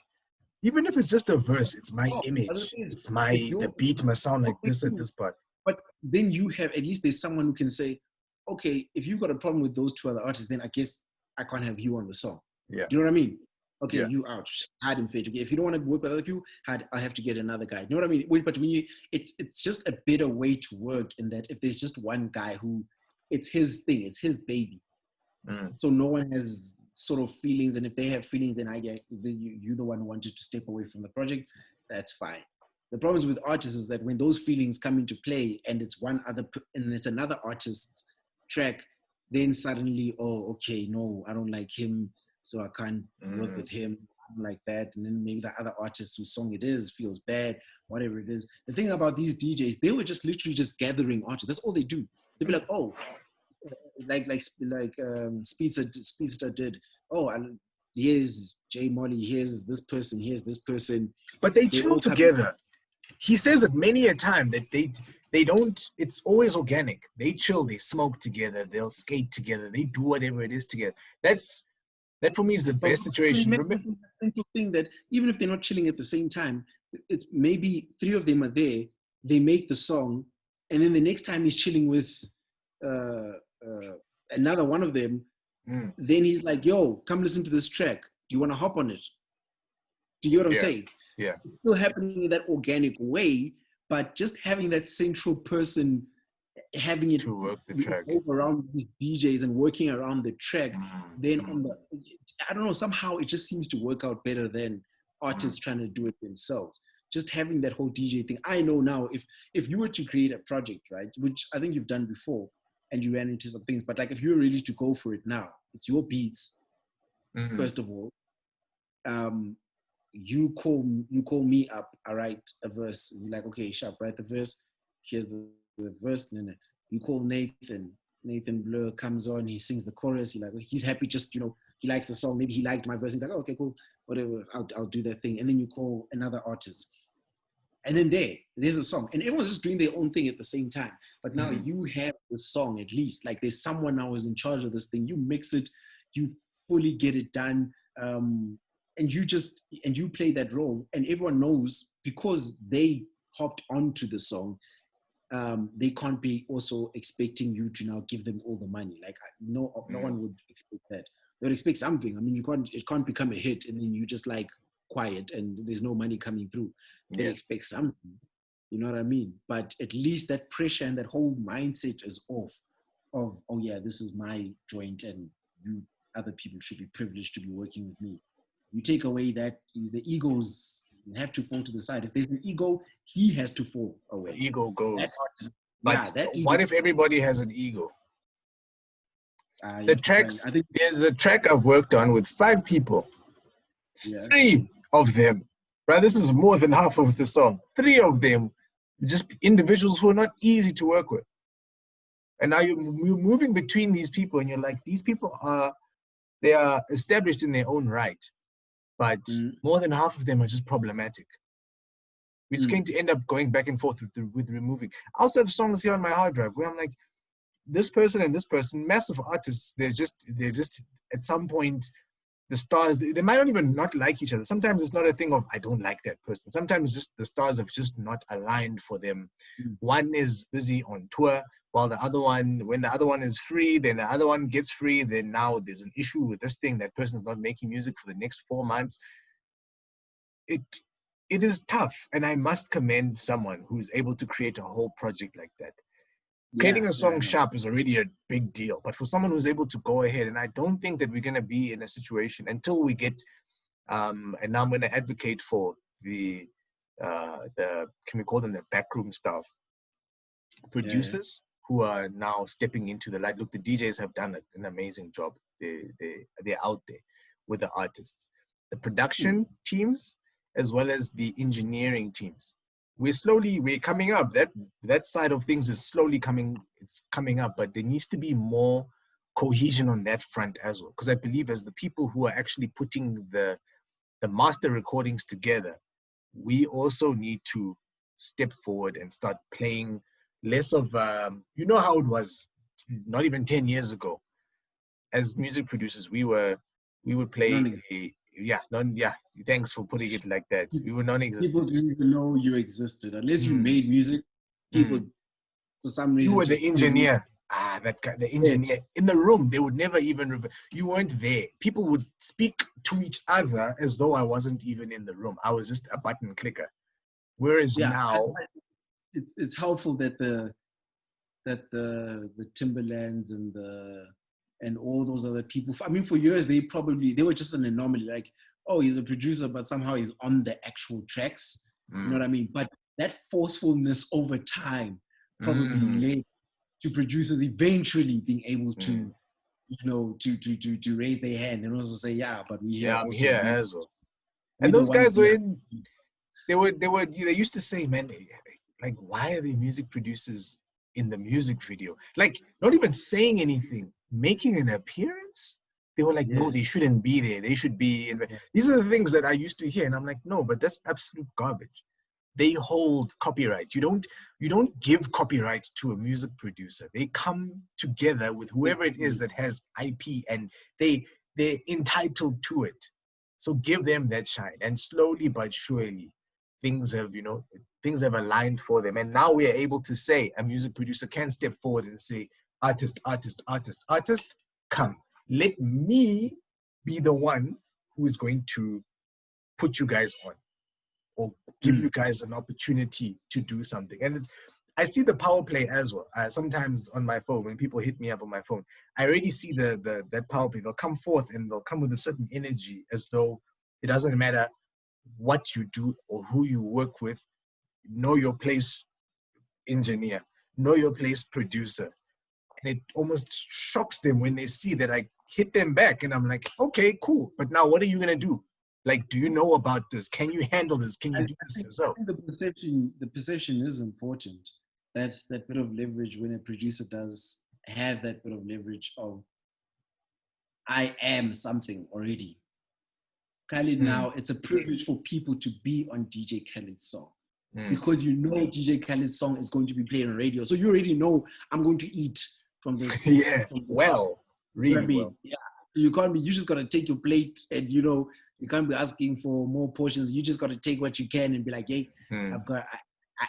even if it's just a verse, it's my image. It's the beat must sound like this at this part. But then you have, at least there's someone who can say, okay, if you've got a problem with those two other artists, then I guess I can't have you on the song. Yeah. Do you know what I mean? Okay, you out. Hide and fade. Okay, if you don't want to work with other people, I have to get another guy. You know what I mean? But when it's just a better way to work in that if there's just one guy who, it's his thing, it's his baby. So no one has sort of feelings, and if they have feelings, then you're the one who wanted to step away from the project. That's fine. The problem with artists is that when those feelings come into play, and it's another artist's track, then suddenly, oh, okay, no, I don't like him. So I can't work with him like that. And then maybe the other artist whose song it is feels bad, whatever it is. The thing about these DJs, they were just literally just gathering artists. That's all they do. They'd be like, oh, Speedster did. Oh, and here's Jay Molly, here's this person. But they They chill all come. together. He says it many a time that they don't. It's always organic. They chill. They smoke together. They'll skate together. They do whatever it is together. That for me is the But best situation. remember the simple thing that even if they're not chilling at the same time, it's maybe three of them are there. They make the song, and then the next time he's chilling with uh, another one of them, then he's like, "Yo, come listen to this track. Do you want to hop on it?" Do you get what I'm saying? Yeah. It's still happening in that organic way, but just having that central person having it To work the track around these DJs and working around the track, then on the, I don't know, somehow it just seems to work out better than artists trying to do it themselves. Just having that whole DJ thing. I know now if you were to create a project, right, which I think you've done before, and you ran into some things, but like if you're ready to go for it now, it's your beats, first of all. You call me up, I write a verse. You're like, okay, Sharp, write the verse. Here's the verse. And then you call Nathan. Nathan Blur comes on. He sings the chorus. You're like, he's happy. Just he likes the song. Maybe he liked my verse. He's like, oh, okay, cool, whatever. I'll do that thing. And then you call another artist. And then there's a song, and everyone's just doing their own thing at the same time. But now you have the song at least. Like there's someone now who's in charge of this thing. You mix it, you fully get it done. And you play that role, and everyone knows because they hopped onto the song, they can't be also expecting you to now give them all the money. Like no one would expect that. They would expect something. I mean, it can't become a hit and then you just like quiet and there's no money coming through. They expect something. You know what I mean? But at least that pressure and that whole mindset is off of, oh yeah, this is my joint and you other people should be privileged to be working with me. You take away that, the egos have to fall to the side. If there's an ego, he has to fall away. The ego goes. But what if everybody has an ego? The tracks, there's a track I've worked on with 5 people. 3 of them, right? This is more than half of the song. 3 of them, just individuals who are not easy to work with. And now you're moving between these people and you're like, these people they are established in their own right. But more than half of them are just problematic. We're just going to end up going back and forth with removing. I also have songs here on my hard drive where I'm like, this person and this person, massive artists, they're just at some point, the stars, they might not even not like each other. Sometimes it's not a thing of, I don't like that person. Sometimes just the stars have just not aligned for them. One is busy on tour, while the other one, when the other one is free, then the other one gets free. Then now there's an issue with this thing. That person's not making music for the next 4 months. It is tough. And I must commend someone who is able to create a whole project like that. Creating a song sharp is already a big deal. But for someone who's able to go ahead, and I don't think that we're going to be in a situation until we get, and now I'm going to advocate for the can we call them the backroom staff, producers who are now stepping into the light. Look, the DJs have done an amazing job. They're out there with the artists, the production teams, as well as the engineering teams. We're coming up. That side of things is slowly coming. It's coming up, but there needs to be more cohesion on that front as well. Because I believe as the people who are actually putting the master recordings together, we also need to step forward and start playing less of, you know how it was not even 10 years ago. As music producers, we would play, thanks for putting it like that. We were non-existent. People didn't even know you existed. Unless you made music, people, for some reason. You were the engineer. That guy, the engineer. Yes. In the room, they would never even, you weren't there. People would speak to each other as though I wasn't even in the room. I was just a button clicker. Whereas now... It's helpful that the Timberlands and all those other people, I mean, for years, they were just an anomaly. Like, oh, he's a producer, but somehow he's on the actual tracks. You know what I mean? But that forcefulness over time probably led to producers eventually being able to, to raise their hand and also say, yeah, but we here. Yeah, I'm here as well. And those guys were in, they used to say, man, like, why are the music producers in the music video. Like, not even saying anything, making an appearance. They were like, no, they Yes. shouldn't be there. They should be in. These are the things that I used to hear. And I'm like, no, but that's absolute garbage. They hold copyright. You don't give copyright to a music producer. They come together with whoever it is that has IP, and they're entitled to it. So give them that shine. And slowly but surely, things have aligned for them. And now we are able to say, a music producer can step forward and say, artist, artist, artist, artist, come. Let me be the one who is going to put you guys on, or give you guys an opportunity to do something. And I see the power play as well. Sometimes on my phone, when people hit me up on my phone, I already see that power play. They'll come forth and they'll come with a certain energy, as though it doesn't matter what you do or who you work with. Know your place, engineer. Know your place, producer. And it almost shocks them when they see that I hit them back. And I'm like, okay, cool. But now what are you going to do? Like, do you know about this? Can you handle this? Can you do this yourself? I think the perception is important. That's that bit of leverage when a producer does have that bit of leverage of, I am something already. Khalid, now it's a privilege for people to be on DJ Khaled's song. Because you know DJ Khaled's song is going to be played on radio. So you already know I'm going to eat from this. Yeah, from this well, really well. Yeah. So you just got to take your plate, and you can't be asking for more portions. You just got to take what you can and be like, hey, I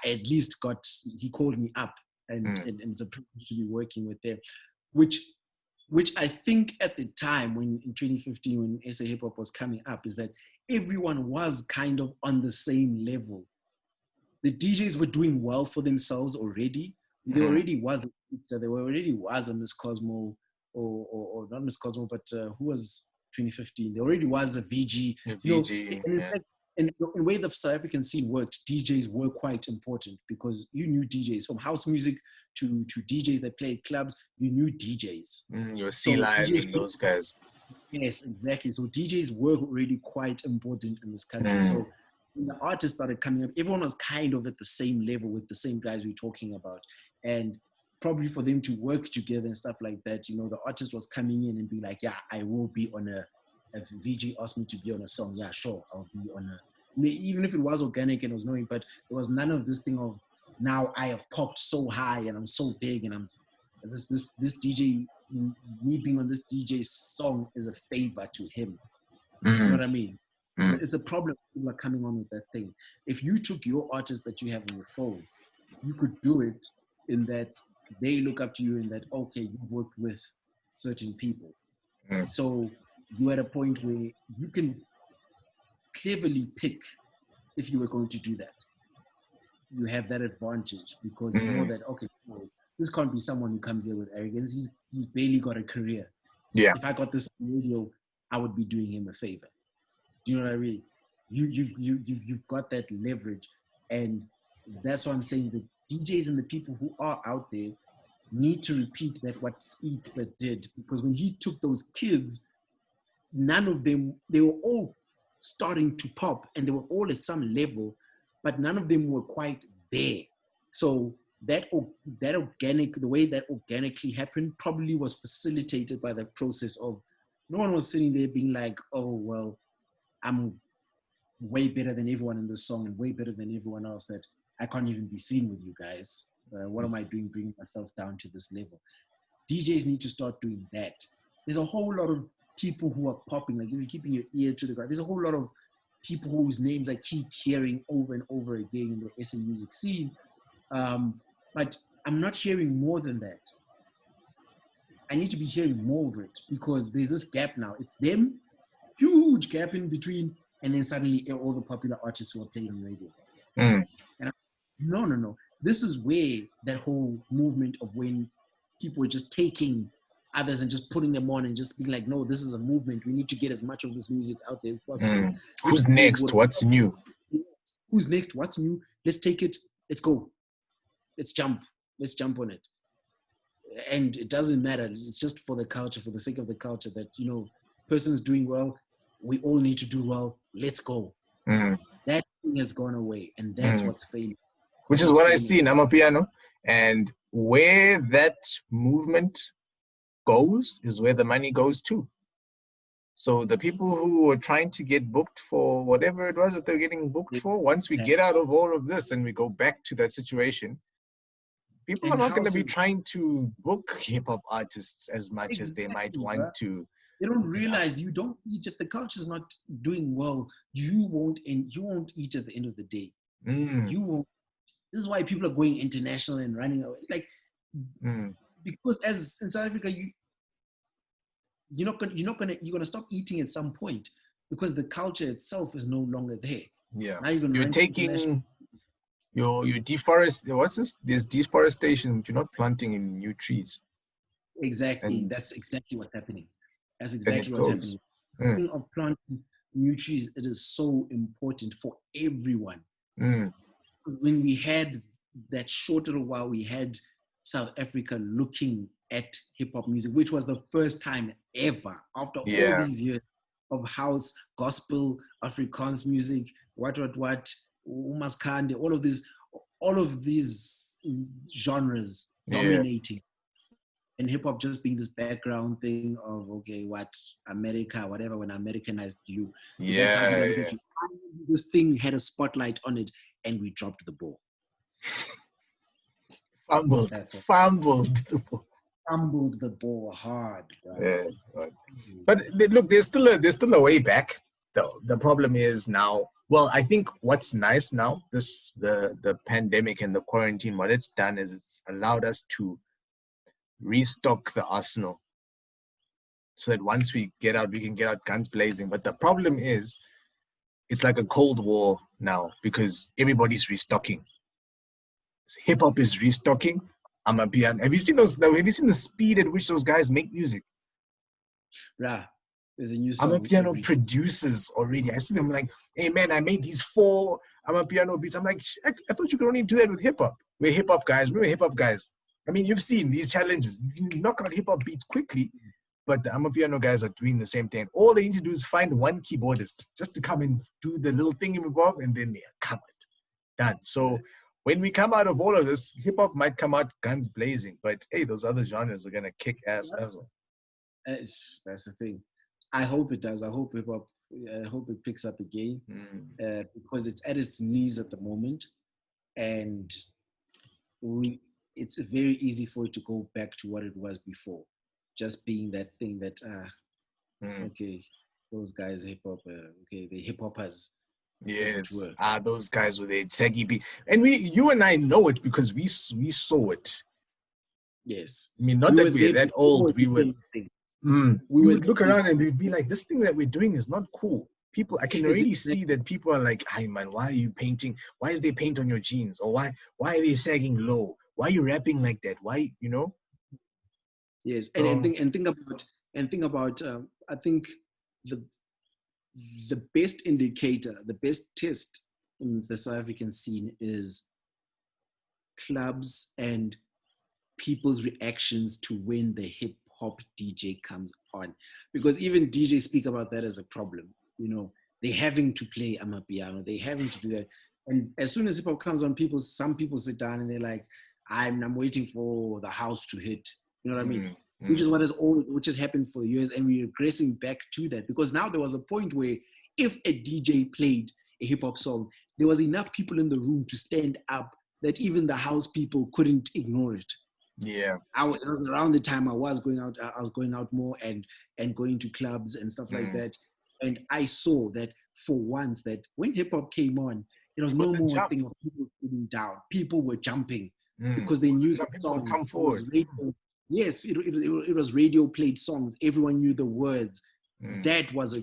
at least he called me up, and it's a privilege to be working with them, which I think at the time in 2015, when SA Hip Hop was coming up, is that everyone was kind of on the same level. The DJs were doing well for themselves already. There already was a Miss Cosmo, or not Miss Cosmo, but who was 2015? There already was a VG. In the way the South African scene worked, DJs were quite important, because you knew DJs from house music to DJs that played clubs. You knew DJs. Your Silasbeats and those guys. Yes, exactly. So DJs were already quite important in this country. So when the artists started coming up, everyone was kind of at the same level with the same guys we're talking about. And probably for them to work together and stuff like that, the artist was coming in and be like, yeah, I will be on if VG asked me to be on a song, yeah, sure, I'll be on even if it was organic and it was knowing, but there was none of this thing of, now I have popped so high and I'm so big and I'm this DJ, me being on this DJ song is a favor to him. You know what I mean? It's a problem. People are coming on with that thing. If you took your artist that you have on your phone, you could do it in that they look up to you, in that, okay, you've worked with certain people. So you're at a point where you can cleverly pick if you were going to do that. You have that advantage, because you know that, okay, well, this can't be someone who comes here with arrogance. He's barely got a career. Yeah. If I got this on radio, I would be doing him a favor. Do you know what I mean? You've got that leverage, and that's why I'm saying the DJs and the people who are out there need to repeat that what Speedster did, because when he took those kids, none of them, they were all starting to pop and they were all at some level, but none of them were quite there. So that organic, the way that organically happened probably was facilitated by the process of, no one was sitting there being like, oh, well, I'm way better than everyone in this song and way better than everyone else, that I can't even be seen with you guys. What am I doing bringing myself down to this level? DJs need to start doing that. There's a whole lot of people who are popping, like if you're keeping your ear to the ground, there's a whole lot of people whose names I keep hearing over and over again in the SA music scene. But I'm not hearing more than that. I need to be hearing more of it, because there's this gap now. It's them, huge gap in between, and then suddenly all the popular artists who are playing on radio. And no. This is where that whole movement of when people are just taking others and just putting them on and just being like, no, this is a movement. We need to get as much of this music out there as possible. Who's next? What's new? Who's next? What's new? Let's take it. Let's go. Let's jump. Let's jump on it. And it doesn't matter. It's just for the culture, for the sake of the culture, that, person's doing well. We all need to do well. Let's go. That thing has gone away, and that's what's failing. Which is what I see in Amapiano. And where that movement goes is where the money goes to. So the people who were trying to get booked for whatever it was that they're getting booked for, once we get out of all of this and we go back to that situation, people are not going to be trying to book hip-hop artists as much as they might want to. They don't realize you don't eat if the culture is not doing well. You won't eat at the end of the day. You won't. This is why people are going international and running away. Like because as in South Africa, you're gonna stop eating at some point because the culture itself is no longer there. Yeah, now you're taking you deforest. What's this? There's deforestation. You're not planting in new trees. Exactly. That's exactly what's happening. That's exactly what's happening. Speaking of planting new trees, it is so important for everyone. When we had that short little while, we had South Africa looking at hip-hop music, which was the first time ever after all these years of house, gospel, Afrikaans music, what, Umaskande, all of these genres dominating. And hip-hop just being this background thing of, okay, what, America, whatever, when Americanized you. This thing had a spotlight on it, and we dropped the ball. Fumbled the ball hard. But look, there's still a way back. The problem is now. Well, I think what's nice now, the pandemic and the quarantine, what it's done is it's allowed us to restock the arsenal, so that once we get out, we can get out guns blazing. But the problem is, it's like a Cold War now because everybody's restocking. Hip hop is restocking. Amapiano. Have you seen those? Have you seen the speed at which those guys make music? There's a new song. Amapiano producers already. I see them like, hey man, I made these 4 Amapiano beats. I'm like, I thought you could only do that with hip hop. We're hip hop guys. We're hip hop guys. I mean, you've seen these challenges. You can knock out hip hop beats quickly, but the Amapiano guys are doing the same thing. All they need to do is find one keyboardist just to come and do the little thing in the bob, and then they're covered. Done. So when we come out of all of this, hip hop might come out guns blazing, but hey, those other genres are gonna kick ass as well. That's the thing. I hope it does. I hope hip hop. I hope it picks up again because it's at its knees at the moment, and it's very easy for it to go back to what it was before, just being that thing that okay, those guys hip hop. Okay, the hip hoppers. Yes, those guys with a saggy beat, and you and I know it because we saw it. Yes, I mean, not that we're that old. We would look around and we'd be like, this thing that we're doing is not cool. People, I can already see that people are like, hey man, why are you painting? Why is there paint on your jeans? Or why are they sagging low? Why are you rapping like that? Why, Yes, and think about. I think the best indicator, the best test in the South African scene is clubs and people's reactions to when the hip hop DJ comes on, because even DJs speak about that as a problem. They're having to play Amapiano, they're having to do that, and as soon as hip hop comes on, some people sit down and they're like, I'm waiting for the house to hit. You know what I mean? Which is which has happened for years, and we're regressing back to that because now there was a point where if a DJ played a hip hop song, there was enough people in the room to stand up that even the house people couldn't ignore it. Yeah, it was around the time I was going out. I was going out more and going to clubs and stuff like that, and I saw that for once that when hip hop came on, it was no more a thing of people sitting down. People were jumping because they knew the song. Come forward. Yes, it was radio played songs. Everyone knew the words. That was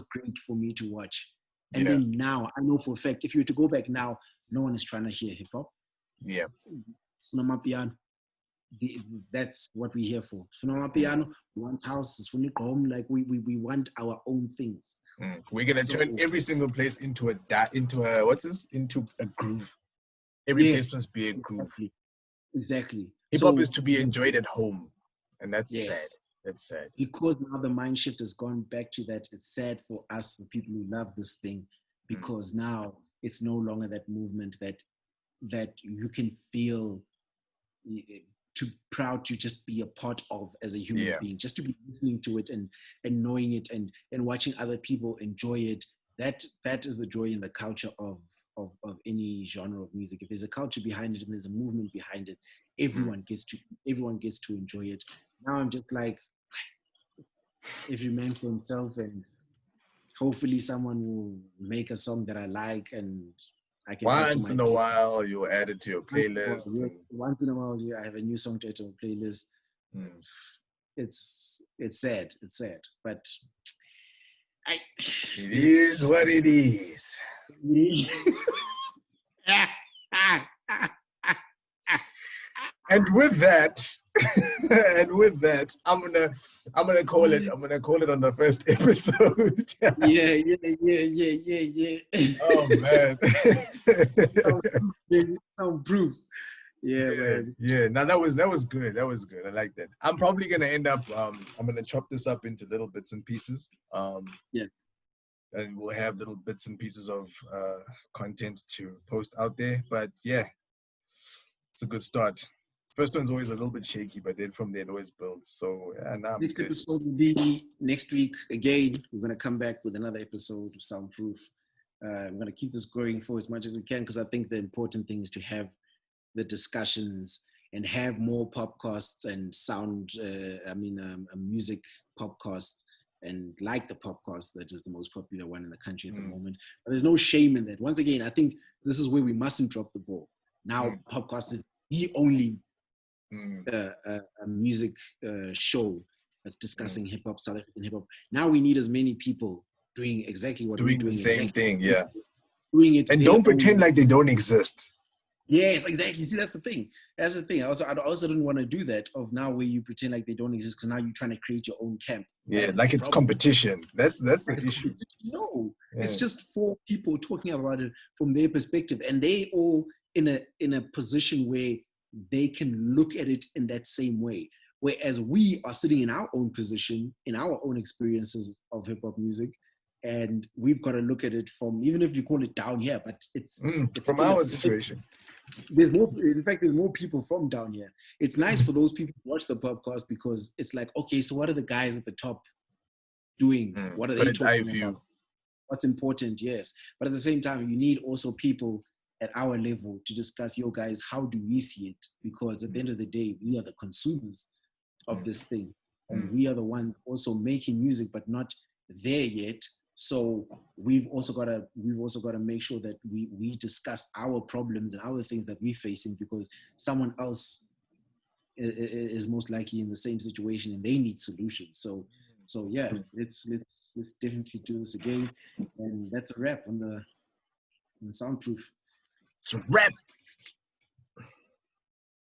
great for me to watch. And then now I know for a fact, if you were to go back now, no one is trying to hear hip hop. Yeah. Sonoma piano. That's what we're here for. Sonoma piano. We want houses. Like we want our own things. We're gonna turn every single place into a groove. Every place must be a groove. Exactly. Hip hop is to be enjoyed at home, and that's sad. That's sad. Because now the mind shift has gone back to that. It's sad for us, the people who love this thing, because now it's no longer that movement that you can feel too proud to just be a part of as a human being, just to be listening to it and knowing it and watching other people enjoy it. That is the joy in the culture of any genre of music. If there's a culture behind it and there's a movement behind it, everyone gets to enjoy it. Now I'm just like, every man for himself, and hopefully someone will make a song that I like and I can add to Once my in a while, you add it to your playlist. Once in a while, I have a new song to add to my playlist. It's sad. It's sad, but it is what it is. And with that, I'm gonna call it on the first episode. Yeah. Oh man. Soundproof. Yeah, man. Yeah. Now that was good. That was good. I like that. I'm probably gonna end up. I'm gonna chop this up into little bits and pieces. And we'll have little bits and pieces of content to post out there. But yeah, it's a good start. First one's always a little bit shaky, but then from there it always builds. So next episode will be next week again. We're gonna come back with another episode of Soundproof. I'm gonna keep this going for as much as we can, because I think the important thing is to have the discussions and have more podcasts and a music podcast, and like the podcast that is the most popular one in the country at the moment. But there's no shame in that. Once again, I think this is where we mustn't drop the ball. Now, podcast is the only a music show that's discussing hip hop, South African hip hop. Now we need as many people doing exactly what we're doing. The same thing, doing it, and don't pretend like they don't exist. Yes, exactly. See, that's the thing. I also didn't want to do that. Of now where you pretend like they don't exist, because now you're trying to create your own camp. Yeah, like it's competition. That's the issue. No, it's just four people talking about it from their perspective, and they all in a position where they can look at it in that same way. Whereas we are sitting in our own position, in our own experiences of hip hop music, and we've got to look at it from, even if you call it down here, but it's from our situation. There's more. In fact, there's more people from down here. It's nice for those people to watch the podcast, because it's like, okay, so what are the guys at the top doing? What are they talking about? What's important? Yes, but at the same time, you need also people at our level to discuss, yo guys, how do we see it? Because at the end of the day, we are the consumers of this thing, and we are the ones also making music, but not there yet. So we've also got to make sure that we discuss our problems and our things that we're facing, because someone else is most likely in the same situation and they need solutions. So yeah, let's definitely do this again, and that's a wrap on Soundproof. It's a wrap.